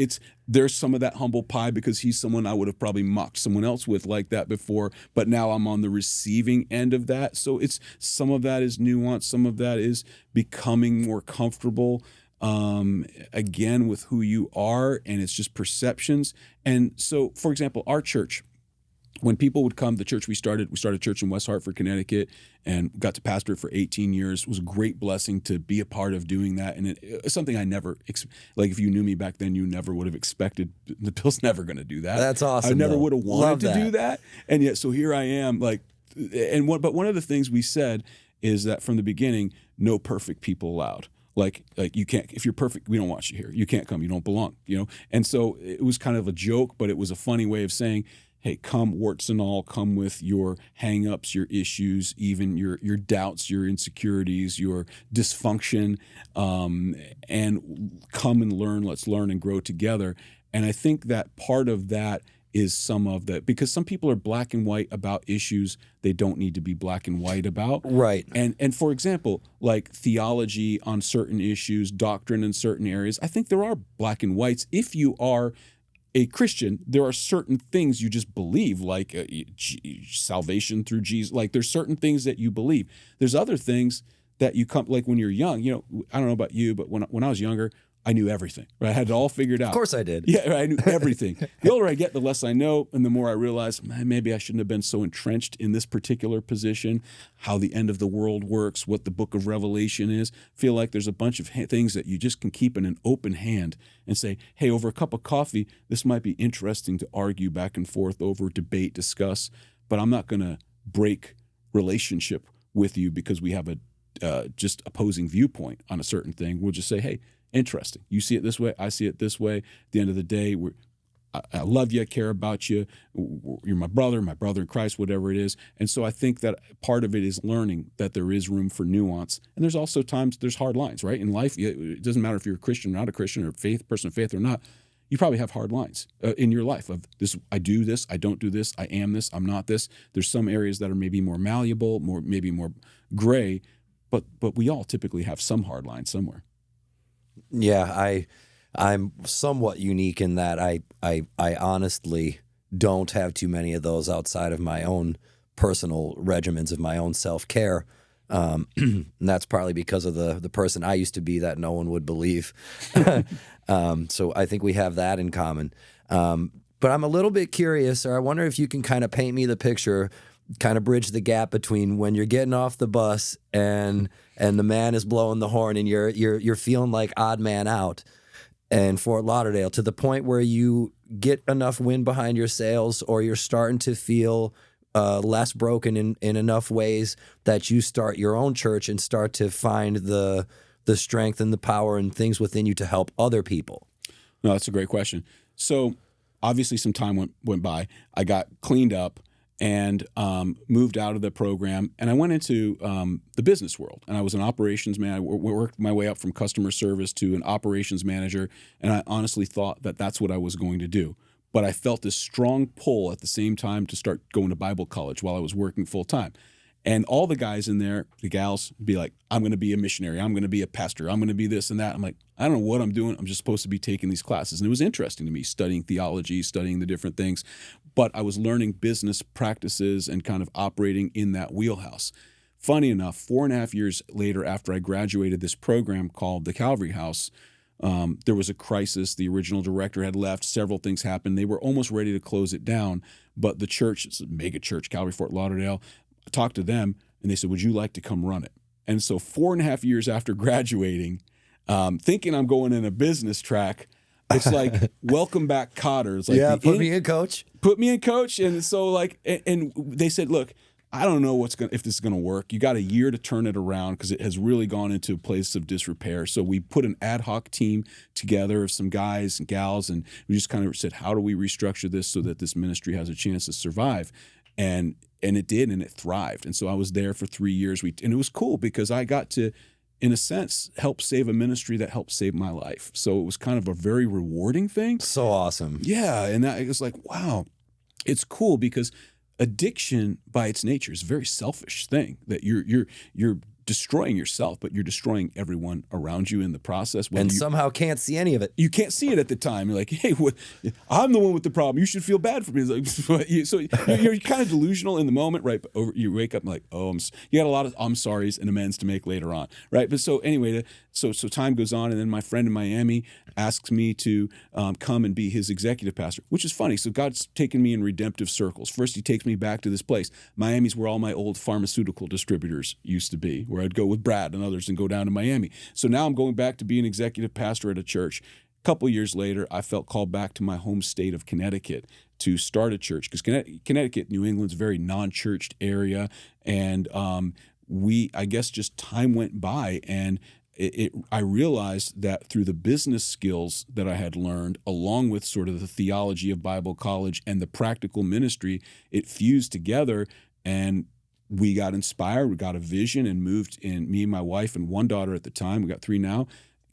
B: there's some of that humble pie because he's someone I would have probably mocked someone else with like that before. But now I'm on the receiving end of that. So it's, some of that is nuance. Some of that is becoming more comfortable again with who you are. And it's just perceptions. And so, for example, our church, when people would come, the church we started a church in West Hartford, Connecticut, and got to pastor it for 18 years. It was a great blessing to be a part of doing that. And it's something I never, like if you knew me back then, you never would have expected. The Bill's never going to do that.
A: That's awesome.
B: I never would have wanted to do that. And yet, so here I am, like, but one of the things we said is that from the beginning, no perfect people allowed. Like you can't, if you're perfect, we don't want you here. You can't come, you don't belong, And so it was kind of a joke, but it was a funny way of saying, hey, come warts and all, come with your hang-ups, your issues, even your doubts, your insecurities, your dysfunction, and come and learn. Let's learn and grow together. And I think that part of that is some of that, because some people are black and white about issues they don't need to be black and white about.
A: Right.
B: And for example, like theology on certain issues, doctrine in certain areas, I think there are black and whites. If you are a Christian, there are certain things you just believe, like salvation through Jesus. Like there's certain things that you believe. There's other things that you come, like when you're young, I don't know about you, but when I was younger, I knew everything, right? I had it all figured out.
A: Of course I did.
B: Yeah, I knew everything. The older I get, the less I know, and the more I realize, maybe I shouldn't have been so entrenched in this particular position, how the end of the world works, what the book of Revelation is. Feel like there's a bunch of things that you just can keep in an open hand and say, hey, over a cup of coffee, this might be interesting to argue back and forth over, debate, discuss, but I'm not going to break relationship with you because we have a just opposing viewpoint on a certain thing. We'll just say, hey, interesting. You see it this way. I see it this way. At the end of the day, I love you. I care about you. You're my brother in Christ, whatever it is. And so I think that part of it is learning that there is room for nuance. And there's also times there's hard lines, right? In life, it doesn't matter if you're a Christian or not a Christian or person of faith or not. You probably have hard lines in your life of this. I do this. I don't do this. I am this. I'm not this. There's some areas that are maybe more malleable, maybe more gray, but we all typically have some hard lines somewhere.
A: Yeah, I'm somewhat unique in that I honestly don't have too many of those outside of my own personal regimens of my own self-care. And that's partly because of the person I used to be that no one would believe. So I think we have that in common. But I'm a little bit curious, or I wonder if you can kind of paint me the picture, kind of bridge the gap between when you're getting off the bus and the man is blowing the horn and you're feeling like odd man out in Fort Lauderdale, to the point where you get enough wind behind your sails, or you're starting to feel less broken in enough ways that you start your own church and start to find the strength and the power and things within you to help other people.
B: No, that's a great question. So obviously some time went by. I got cleaned up and moved out of the program, and I went into the business world. And I was an operations man. I worked my way up from customer service to an operations manager, and I honestly thought that that's what I was going to do. But I felt this strong pull at the same time to start going to Bible college while I was working full time. And all the guys in there, the gals, be like, I'm going to be a missionary. I'm going to be a pastor. I'm going to be this and that. I'm like, I don't know what I'm doing. I'm just supposed to be taking these classes. And it was interesting to me, studying theology, studying the different things. But I was learning business practices and kind of operating in that wheelhouse. Funny enough, 4.5 years later, after I graduated this program called the Calvary House, there was a crisis. The original director had left. Several things happened. They were almost ready to close it down. But the church, it's a mega church, Calvary Fort Lauderdale, talked to them, and they said, would you like to come run it? And so 4.5 years after graduating, thinking I'm going in a business track, it's like, welcome back, Cotter. It's like,
A: yeah, put me in, coach.
B: Put me in, coach. And so like, and they said, look, I don't know if this is going to work. You got a year to turn it around because it has really gone into a place of disrepair. So we put an ad hoc team together of some guys and gals, and we just kind of said, how do we restructure this so that this ministry has a chance to survive? And it did, and it thrived. And so I was there for 3 years. And it was cool because I got to, in a sense, help save a ministry that helped save my life. So it was kind of a very rewarding thing.
A: So awesome.
B: Yeah, and it was like, wow, it's cool because addiction by its nature is a very selfish thing that you're destroying yourself, but you're destroying everyone around you in the process.
A: And somehow can't see any of it.
B: You can't see it at the time. You're like, hey, I'm the one with the problem. You should feel bad for me. It's like, so you're kind of delusional in the moment, right? But you wake up and like, oh, you got a lot of I'm sorries and amends to make later on, right? But so anyway, so time goes on, and then my friend in Miami asks me to come and be his executive pastor, which is funny. So God's taken me in redemptive circles. First, he takes me back to this place. Miami's where all my old pharmaceutical distributors used to be, where I'd go with Brad and others and go down to Miami. So now I'm going back to be an executive pastor at a church. A couple years later, I felt called back to my home state of Connecticut to start a church because Connecticut, New England's a very non-churched area. And I guess just time went by, and I realized that through the business skills that I had learned, along with sort of the theology of Bible college and the practical ministry, it fused together, and we got inspired, we got a vision, and moved in. Me and my wife and one daughter at the time, we got 3 now,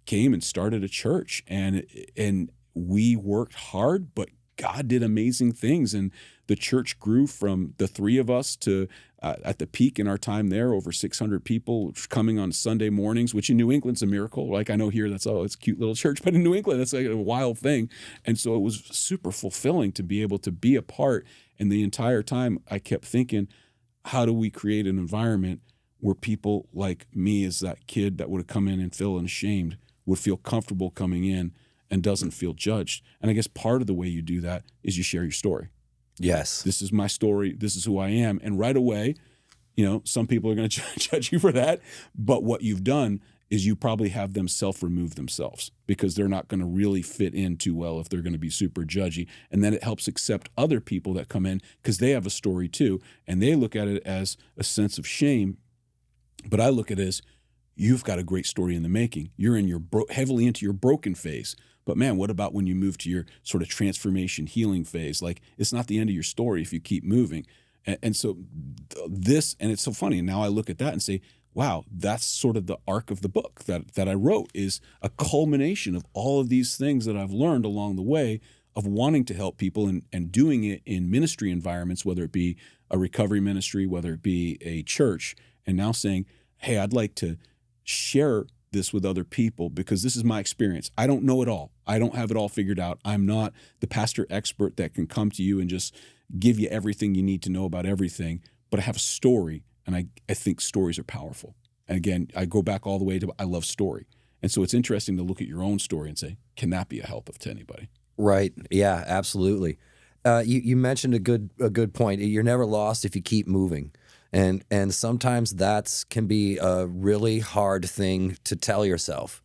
B: came and started a church. And we worked hard, but God did amazing things. And the church grew from the 3 of us to, at the peak in our time there, over 600 people coming on Sunday mornings, which in New England's a miracle. Like I know here, it's a cute little church, but in New England, that's like a wild thing. And so it was super fulfilling to be able to be a part. And the entire time I kept thinking, how do we create an environment where people like me, as that kid that would have come in and feel ashamed, would feel comfortable coming in and doesn't feel judged? And I guess part of the way you do that is you share your story.
A: Yes.
B: This is my story. This is who I am. And right away, some people are going to judge you for that. But what you've done is you probably have them self-remove themselves because they're not going to really fit in too well if they're going to be super judgy. And then it helps accept other people that come in because they have a story too. And they look at it as a sense of shame. But I look at it as, you've got a great story in the making. You're in your heavily into your broken phase. But man, what about when you move to your sort of transformation healing phase? Like, it's not the end of your story if you keep moving. And so this, and it's so funny. And now I look at that and say, wow, that's sort of the arc of the book that I wrote, is a culmination of all of these things that I've learned along the way of wanting to help people and doing it in ministry environments, whether it be a recovery ministry, whether it be a church, and now saying, hey, I'd like to share this with other people because this is my experience. I don't know it all. I don't have it all figured out. I'm not the pastor expert that can come to you and just give you everything you need to know about everything, but I have a story, and I think stories are powerful. And again, I go back all the way to I love story. And so it's interesting to look at your own story and say, can that be a help to anybody?
A: Right. Yeah, absolutely. You mentioned a good point. You're never lost if you keep moving. And sometimes that can be a really hard thing to tell yourself.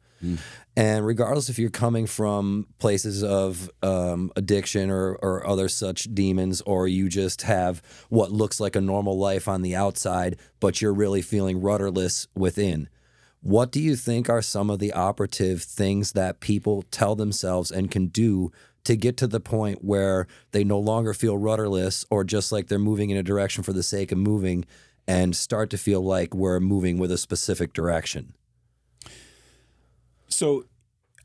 A: And regardless if you're coming from places of addiction or other such demons, or you just have what looks like a normal life on the outside, but you're really feeling rudderless within, what do you think are some of the operative things that people tell themselves and can do to get to the point where they no longer feel rudderless or just like they're moving in a direction for the sake of moving and start to feel like we're moving with a specific direction?
B: So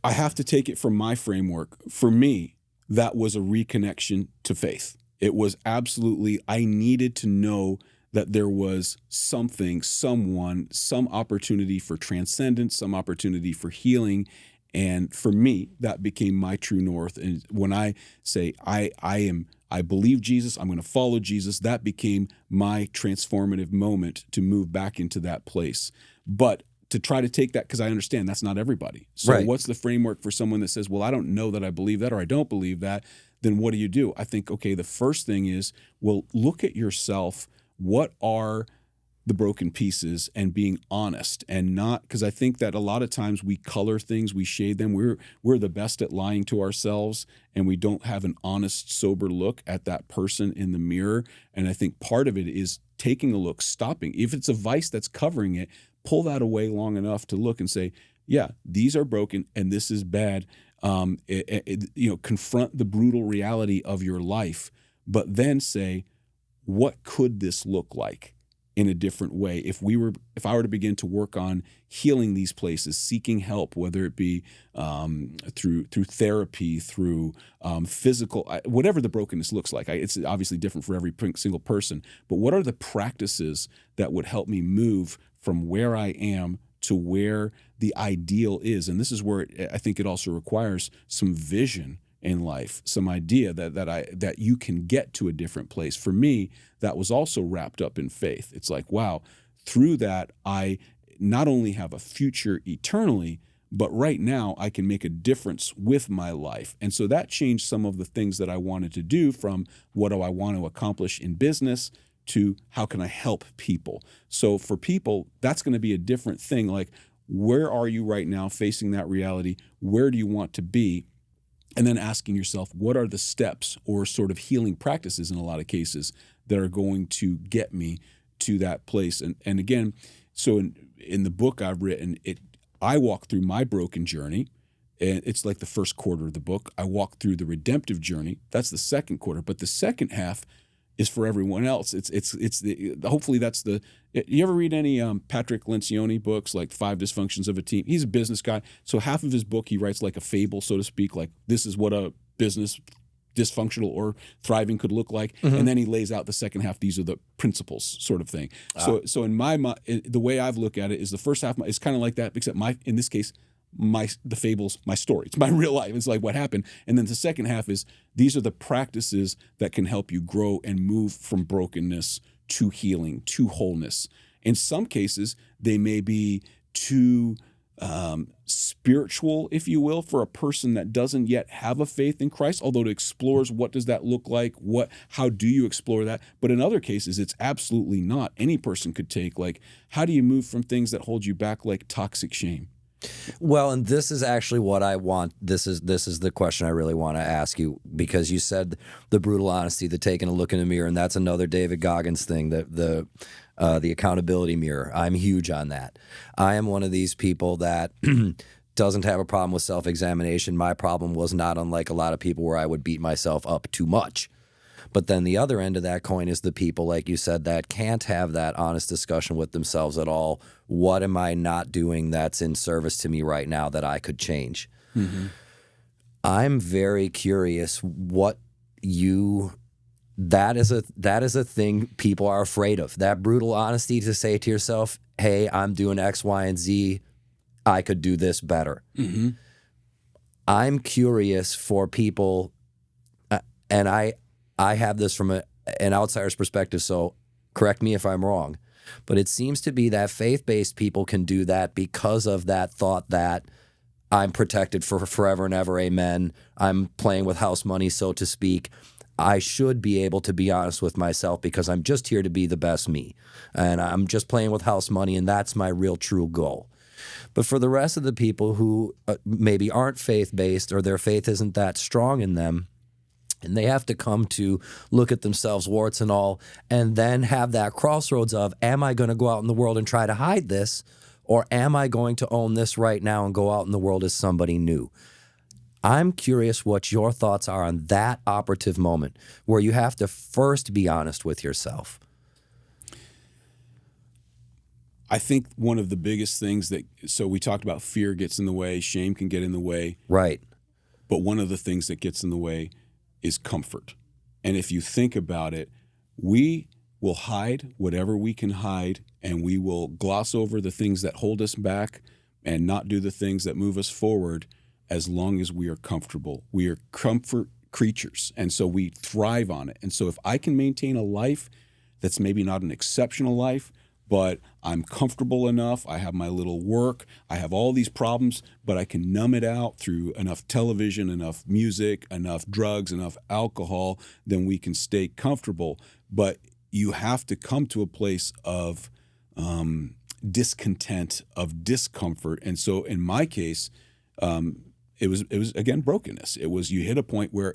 B: I have to take it from my framework. For me, that was a reconnection to faith. It was absolutely, I needed to know that there was something, someone, some opportunity for transcendence, some opportunity for healing. And for me, that became my true north. And when I say I believe Jesus, I'm going to follow Jesus, that became my transformative moment to move back into that place. But to try to take that, because I understand that's not everybody. So
A: Right.
B: What's the framework for someone that says, well, I don't know that I believe that, or I don't believe that? Then what do? I think, okay, the first thing is, well, look at yourself what are the broken pieces, and being honest, and not, because I think that a lot of times we color things, we shade them. We're the best at lying to ourselves, and we don't have an honest, sober look at that person in the mirror. And I think part of it is taking a look, stopping. If it's a vice that's covering it, pull that away long enough to look and say, yeah, these are broken and this is bad. Confront the brutal reality of your life, but then say, what could this look like in a different way? If I were to begin to work on healing these places, seeking help, whether it be through therapy, through physical, whatever the brokenness looks like. It's obviously different for every single person. But what are the practices that would help me move from where I am to where the ideal is? And this is where I think it also requires some vision in life, some idea that you can get to a different place. For me, that was also wrapped up in faith. It's like, wow, through that, I not only have a future eternally, but right now I can make a difference with my life. And so that changed some of the things that I wanted to do, from what do I want to accomplish in business to how can I help people. So for people, that's going to be a different thing. Like, where are you right now facing that reality? Where do you want to be? And then asking yourself, what are the steps or sort of healing practices in a lot of cases that are going to get me to that place? And again, so in the book I've written, I walk through my broken journey, and it's like the first quarter of the book. I walk through the redemptive journey. That's the second quarter. But the second half is for everyone else. Hopefully that's the. You ever read any Patrick Lencioni books, like 5 Dysfunctions of a Team? He's a business guy, so half of his book he writes like a fable, so to speak, like this is what a business dysfunctional or thriving could look like, and then he lays out the second half. These are the principles, sort of thing. So in my mind, the way I've looked at it is the first half is kind of like that, except in this case, the fable's my story. It's my real life. It's like what happened. And then the second half is these are the practices that can help you grow and move from brokenness to healing, to wholeness. In some cases, they may be too spiritual, if you will, for a person that doesn't yet have a faith in Christ, although it explores what does that look like, how do you explore that? But in other cases, it's absolutely not. Any person could take, like, how do you move from things that hold you back, like toxic shame?
A: Well, and this is actually what I want. This is the question I really want to ask you, because you said the brutal honesty, the taking a look in the mirror, and that's another David Goggins thing, the accountability mirror. I'm huge on that. I am one of these people that doesn't have a problem with self-examination. My problem was not unlike a lot of people where I would beat myself up too much. But then the other end of that coin is the people, like you said, that can't have that honest discussion with themselves at all. What am I not doing that's in service to me right now that I could change? Mm-hmm. I'm very curious that is a thing people are afraid of. That brutal honesty to say to yourself, hey, I'm doing X, Y, and Z. I could do this better. Mm-hmm. I'm curious for people, and I have this from an outsider's perspective, so correct me if I'm wrong, but it seems to be that faith-based people can do that because of that thought that I'm protected for forever and ever, amen. I'm playing with house money, so to speak. I should be able to be honest with myself because I'm just here to be the best me. And I'm just playing with house money, and that's my real true goal. But for the rest of the people who maybe aren't faith-based, or their faith isn't that strong in them, and they have to come to look at themselves, warts and all, and then have that crossroads of, am I going to go out in the world and try to hide this, or am I going to own this right now and go out in the world as somebody new? I'm curious what your thoughts are on that operative moment where you have to first be honest with yourself.
B: I think one of the biggest things so we talked about fear gets in the way, shame can get in the way.
A: Right.
B: But one of the things that gets in the way is comfort. And if you think about it, we will hide whatever we can hide, and we will gloss over the things that hold us back and not do the things that move us forward as long as we are comfortable. We are comfort creatures, and so we thrive on it. And so if I can maintain a life that's maybe not an exceptional life, but I'm comfortable enough, I have my little work, I have all these problems, but I can numb it out through enough television, enough music, enough drugs, enough alcohol, then we can stay comfortable. But you have to come to a place of discontent, of discomfort. And so in my case, it was again brokenness. It was, you hit a point where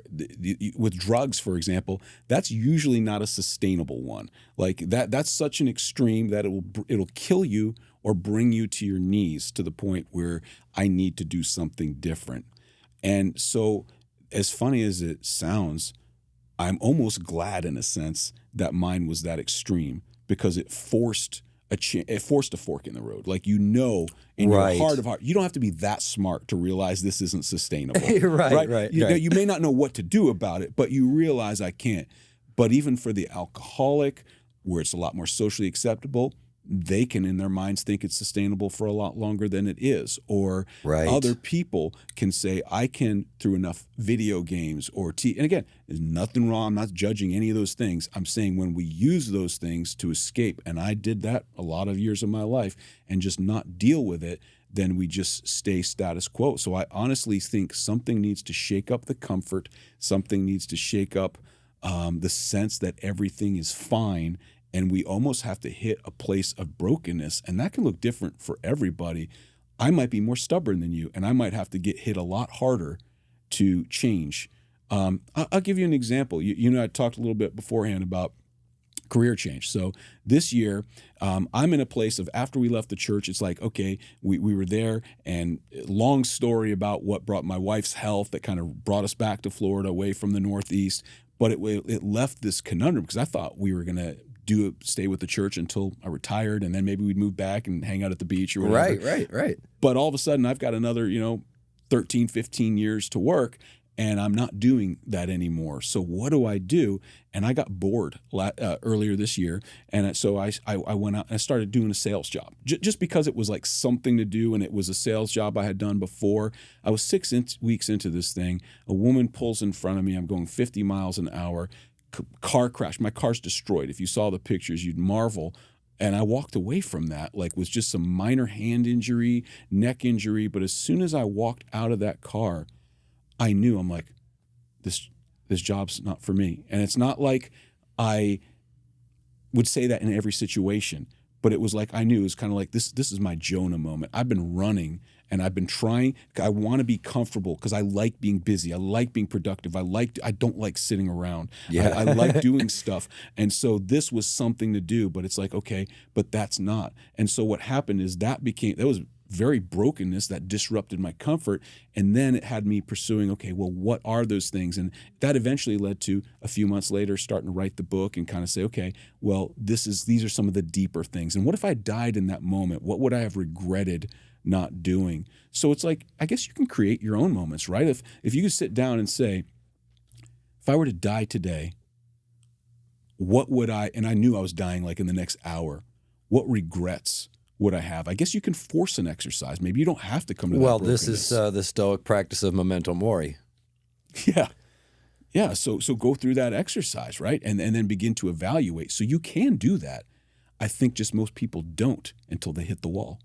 B: with drugs, for example, that's usually not a sustainable one. Like that's such an extreme that it'll kill you or bring you to your knees, to the point where I need to do something different. And so, as funny as it sounds, I'm almost glad in a sense that mine was that extreme, because it forced a fork in the road. Like, in your heart of heart, you don't have to be that smart to realize this isn't sustainable.
A: Right.
B: You may not know what to do about it, but you realize I can't. But even for the alcoholic, where it's a lot more socially acceptable, they can in their minds think it's sustainable for a lot longer than it is. Or other people can say, I can, through enough video games or and again, there's nothing wrong. I'm not judging any of those things. I'm saying when we use those things to escape, and I did that a lot of years of my life, and just not deal with it, then we just stay status quo. So I honestly think something needs to shake up the comfort. Something needs to shake up the sense that everything is fine. And we almost have to hit a place of brokenness, and that can look different for everybody. I might be more stubborn than you, and I might have to get hit a lot harder to change. I'll give you an example. You know, I talked a little bit beforehand about career change. So this year, I'm in a place of, after we left the church, it's like, okay, we were there, and long story about what brought my wife's health that kind of brought us back to Florida, away from the Northeast. But it left this conundrum, because I thought we were going to stay with the church until I retired, and then maybe we'd move back and hang out at the beach or whatever.
A: Right.
B: But all of a sudden, I've got another, 13, 15 years to work, and I'm not doing that anymore. So what do I do? And I got bored earlier this year, and so I went out and I started doing a sales job, just because it was like something to do, and it was a sales job I had done before. I was 6 weeks into this thing. A woman pulls in front of me. I'm going 50 miles an hour. Car crash. My car's destroyed. If you saw the pictures, you'd marvel. And I walked away from that, like, with just some minor hand injury, neck injury. But as soon as I walked out of that car, I knew, I'm like, this job's not for me. And it's not like I would say that in every situation, but it was like, I knew, it was kind of like, this is my Jonah moment. I've been running, and I've been trying. I want to be comfortable because I like being busy. I like being productive. I don't like sitting around.
A: Yeah.
B: I like doing stuff. And so this was something to do, but it's like, okay, but that's not. And so what happened is that was very brokenness that disrupted my comfort. And then it had me pursuing, okay, well, what are those things? And that eventually led to, a few months later, starting to write the book and kind of say, okay, well, these are some of the deeper things. And what if I died in that moment? What would I have regretted not doing? So it's like, I guess you can create your own moments, right? If you could sit down and say, if I were to die today, what would and I knew I was dying like in the next hour, what regrets would I have? I guess you can force an exercise. Maybe you don't have to come to that
A: Well, this is the Stoic practice of memento mori.
B: Yeah. So go through that exercise, right? And then begin to evaluate. So you can do that. I think just most people don't until they hit the wall.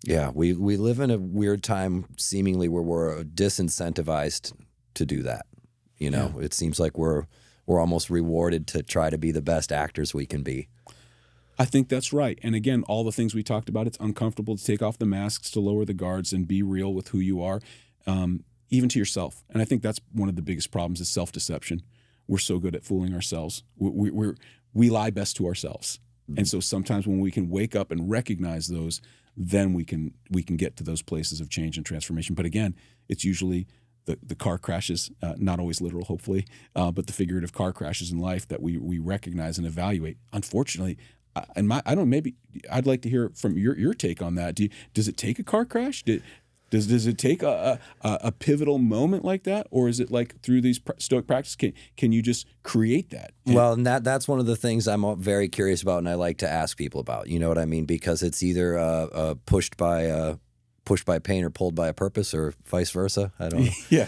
A: Yeah, we live in a weird time, seemingly, where we're disincentivized to do that. It seems like we're almost rewarded to try to be the best actors we can be.
B: I think that's right. And again, all the things we talked about, it's uncomfortable to take off the masks, to lower the guards, and be real with who you are, even to yourself. And I think that's one of the biggest problems, is self-deception. We're so good at fooling ourselves. We lie best to ourselves. And so sometimes when we can wake up and recognize those, then we can get to those places of change and transformation. But again, it's usually the car crashes, not always literal, hopefully, but the figurative car crashes in life that we recognize and evaluate. Unfortunately, maybe I'd like to hear from your take on that. Does it take a car crash? Does it take a pivotal moment like that, or is it like through these Stoic practices can you just create that?
A: Well, and that's one of the things I'm very curious about, and I like to ask people about. You know what I mean? Because it's either pushed by pain or pulled by a purpose, or vice versa. I don't know.
B: Yeah.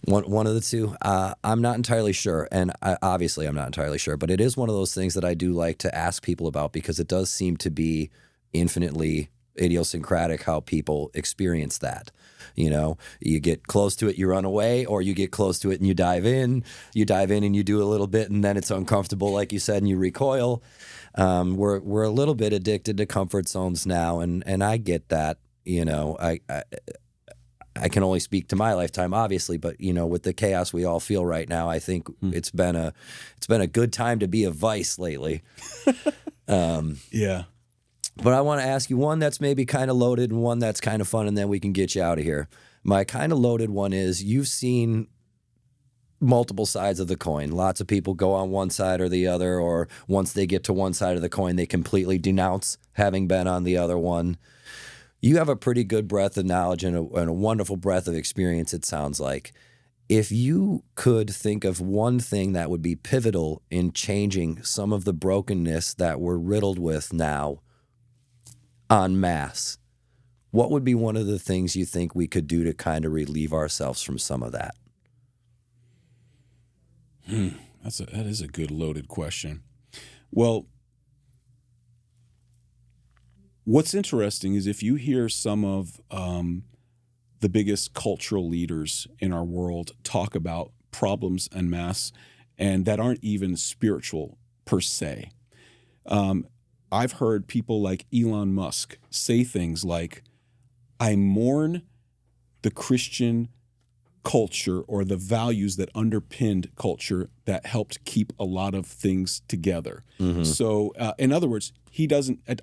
A: One of the two. I'm not entirely sure, and obviously I'm not entirely sure, but it is one of those things that I do like to ask people about, because it does seem to be infinitely idiosyncratic how people experience that. You know, you get close to it, you run away, or you get close to it and you dive in. You dive in and you do a little bit, and then it's uncomfortable, like you said, and you recoil. We're a little bit addicted to comfort zones now, and I get that. You know, I can only speak to my lifetime, obviously, but you know, with the chaos we all feel right now, I think it's been a good time to be a vice lately.
B: Yeah.
A: But I want to ask you one that's maybe kind of loaded and one that's kind of fun, and then we can get you out of here. My kind of loaded one is, you've seen multiple sides of the coin. Lots of people go on one side or the other, or once they get to one side of the coin, they completely denounce having been on the other one. You have a pretty good breadth of knowledge and a wonderful breadth of experience, it sounds like. If you could think of one thing that would be pivotal in changing some of the brokenness that we're riddled with now en masse, what would be one of the things you think we could do to kind of relieve ourselves from some of that?
B: That is a good loaded question. Well, what's interesting is if you hear some of the biggest cultural leaders in our world talk about problems en masse, and that aren't even spiritual per se. I've heard people like Elon Musk say things like, I mourn the Christian culture or the values that underpinned culture that helped keep a lot of things together. Mm-hmm. So in other words, I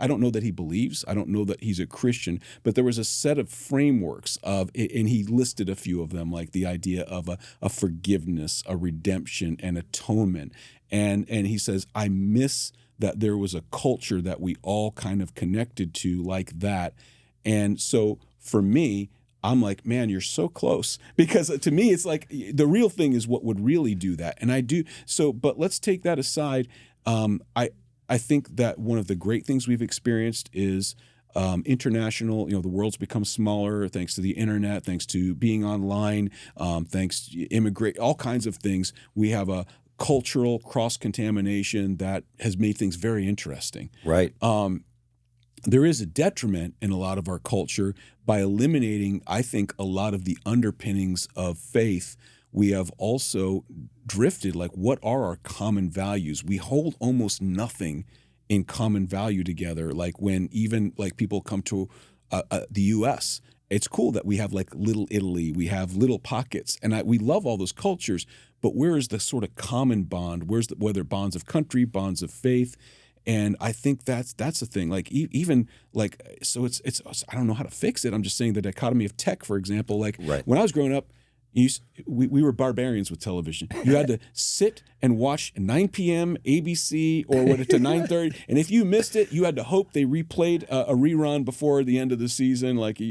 B: don't know that he believes, I don't know that he's a Christian, but there was a set of frameworks and he listed a few of them, like the idea of a forgiveness, a redemption, and atonement. And he says, I miss that there was a culture that we all kind of connected to like that. And so for me, I'm like, man, you're so close, because to me, it's like the real thing is what would really do that. And I do. So, but let's take that aside. I think that one of the great things we've experienced is international, the world's become smaller thanks to the internet, thanks to being online, thanks to immigrate, all kinds of things. We have a cultural cross-contamination that has made things very interesting.
A: Right.
B: There is a detriment in a lot of our culture by eliminating, I think, a lot of the underpinnings of faith. We have also drifted, like, what are our common values? We hold almost nothing in common value together. Like when even like people come to the U.S., it's cool that we have like Little Italy, we have little pockets, and we love all those cultures. But where is the sort of common bond? Whether bonds of country, bonds of faith? And I think that's the thing. Like even like, so it's I don't know how to fix it. I'm just saying the dichotomy of tech, for example. Like when I was growing up, we were barbarians with television. You had to sit and watch 9 p.m. ABC or to 9:30, and if you missed it, you had to hope they replayed a rerun before the end of the season, like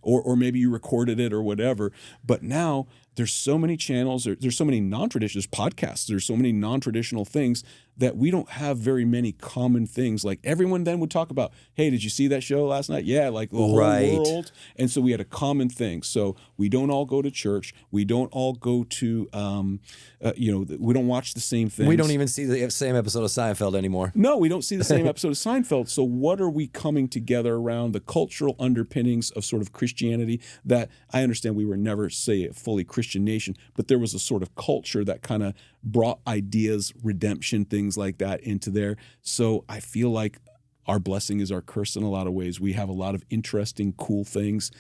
B: or maybe you recorded it or whatever. But now there's so many channels, there's so many non-traditional, there's podcasts, there's so many non-traditional things that we don't have very many common things. Like everyone then would talk about, hey, did you see that show last night? Yeah, like the whole world. And so we had a common thing. So we don't all go to church. We don't all go to, we don't watch the same things.
A: We don't even see the same episode of Seinfeld anymore.
B: No, we don't see the same episode of Seinfeld. So what are we coming together around? The cultural underpinnings of sort of Christianity that I understand we were never, say, a fully Christian nation, but there was a sort of culture that kind of brought ideas, redemption, things like that into there. So I feel like our blessing is our curse in a lot of ways. We have a lot of interesting, cool things,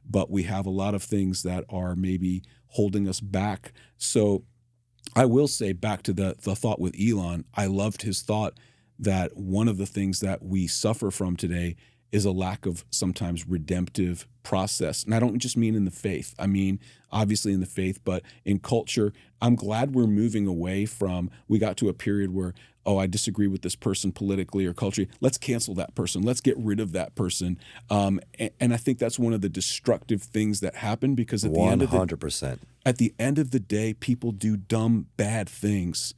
B: but we have a lot of things that are maybe holding us back. So I will say, back to the thought with Elon, I loved his thought that one of the things that we suffer from today is a lack of sometimes redemptive process. And I don't just mean in the faith. I mean, obviously in the faith, but in culture. I'm glad we're moving away from, we got to a period where, oh, I disagree with this person politically or culturally. Let's cancel that person. Let's get rid of that person. And I think that's one of the destructive things that happen, because at
A: 100%.
B: At the end of the day, people do dumb, bad things.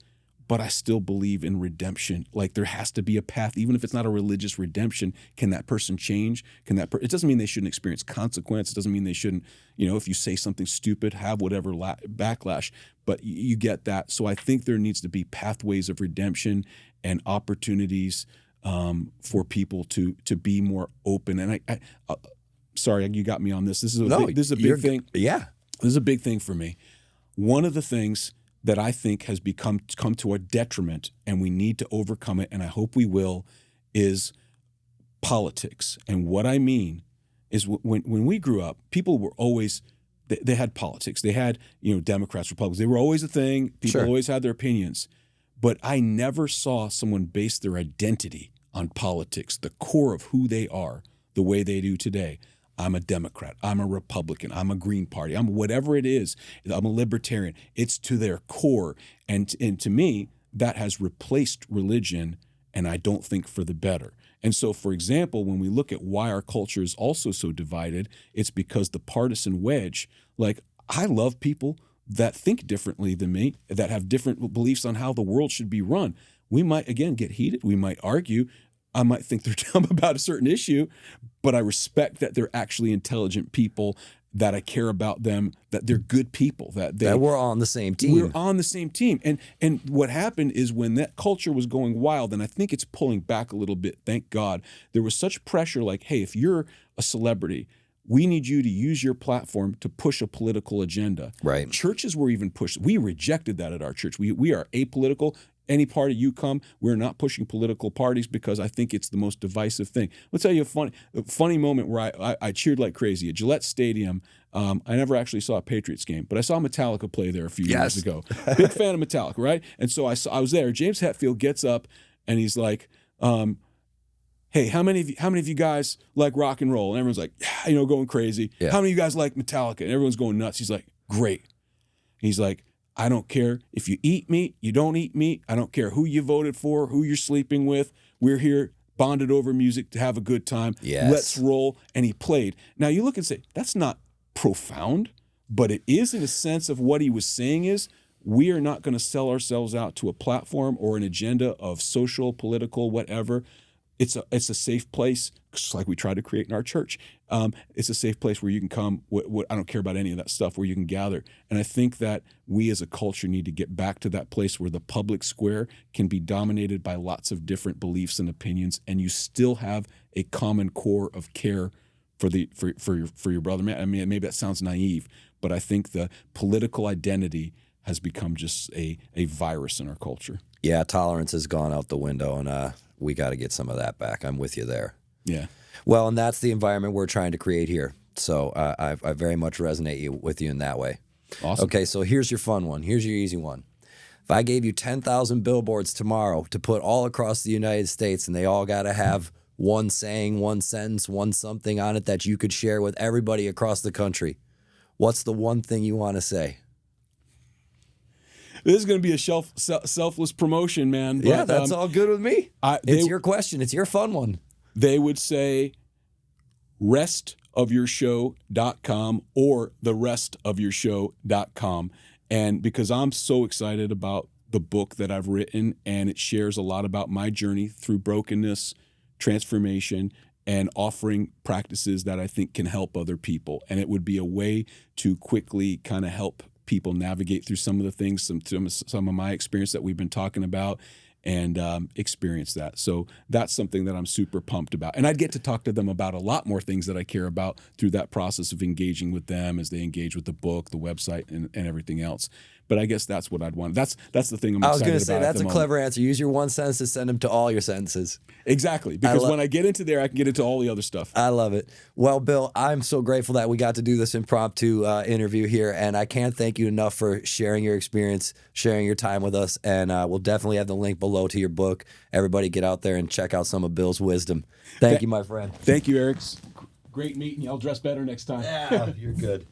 B: But I still believe in redemption. Like there has to be a path, even if it's not a religious redemption. Can that person change? It doesn't mean they shouldn't experience consequence. It doesn't mean they shouldn't, if you say something stupid, have whatever backlash. But you get that. So I think there needs to be pathways of redemption and opportunities for people to be more open. And I sorry, you got me on this. This is a big thing.
A: Yeah,
B: this is a big thing for me. One of the things that I think has come to a detriment, and we need to overcome it, and I hope we will, is politics. And what I mean is when we grew up, people were always, they had politics. They had, Democrats, Republicans. They were always a thing. People always had their opinions. But I never saw someone base their identity on politics, the core of who they are, the way they do today. I'm a Democrat. I'm a Republican. I'm a Green Party. I'm whatever it is. I'm a libertarian. It's to their core. And to me, that has replaced religion, and I don't think for the better. And so, for example, when we look at why our culture is also so divided, it's because the partisan wedge, I love people that think differently than me, that have different beliefs on how the world should be run. We might, again, get heated. We might argue. I might think they're dumb about a certain issue, but I respect that they're actually intelligent people, that I care about them, that they're good people, that
A: we're on the same team.
B: We're on the same team. And what happened is when that culture was going wild, and I think it's pulling back a little bit, thank God, there was such pressure like, hey, if you're a celebrity, we need you to use your platform to push a political agenda.
A: Right.
B: Churches were even pushed. We rejected that at our church. We are apolitical. Any party you come, we're not pushing political parties because I think it's the most divisive thing. I'll tell you a funny moment where I cheered like crazy at Gillette Stadium. I never actually saw a Patriots game, but I saw Metallica play there a few years ago. Big fan of Metallica, right? And so I was there. James Hetfield gets up and he's like, hey, how many of you guys like rock and roll? And everyone's like, yeah, going crazy. Yeah. How many of you guys like Metallica? And everyone's going nuts. He's like, great. He's like, I don't care if you eat meat, you don't eat meat. I don't care who you voted for, who you're sleeping with. We're here bonded over music to have a good time.
A: Yes.
B: Let's roll. And he played. Now you look and say, that's not profound, but it is in a sense of what he was saying is, we are not going to sell ourselves out to a platform or an agenda of social, political, whatever. It's a safe place, just like we try to create in our church. It's a safe place where you can come. I don't care about any of that stuff, where you can gather. And I think that we as a culture need to get back to that place where the public square can be dominated by lots of different beliefs and opinions, and you still have a common core of care for your brother. Man, I mean, maybe that sounds naive, but I think the political identity has become just a virus in our culture.
A: Yeah, tolerance has gone out the window, and we got to get some of that back. I'm with you there.
B: Yeah.
A: Well, and that's the environment we're trying to create here. So I very much resonate with you in that way.
B: Awesome.
A: Okay, so here's your fun one. Here's your easy one. If I gave you 10,000 billboards tomorrow to put all across the United States, and they all got to have one saying, one sentence, one something on it that you could share with everybody across the country, what's the one thing you want to say?
B: This is going to be a selfless promotion, man. But,
A: yeah, that's all good with me. It's your question. It's your fun one.
B: They would say restofyourshow.com or therestofyourshow.com. And because I'm so excited about the book that I've written, and it shares a lot about my journey through brokenness, transformation, and offering practices that I think can help other people. And it would be a way to quickly kind of help people navigate through some of the things, some of my experience that we've been talking about, and experience that. So that's something that I'm super pumped about. And I'd get to talk to them about a lot more things that I care about through that process of engaging with them as they engage with the book, the website, and everything else. But I guess that's what I'd want. That's the thing I'm excited about.
A: I was going to say, that's a
B: moment.
A: clever answer. Use your one sentence to send them to all your sentences.
B: Exactly. Because when I get into there, I can get into all the other stuff.
A: I love it. Well, Bill, I'm so grateful that we got to do this impromptu interview here. And I can't thank you enough for sharing your experience, sharing your time with us. And we'll definitely have the link below to your book. Everybody get out there and check out some of Bill's wisdom. Thank you, my friend.
B: Thank you, Eric. Great meeting you. I'll dress better next time.
A: Yeah, you're good.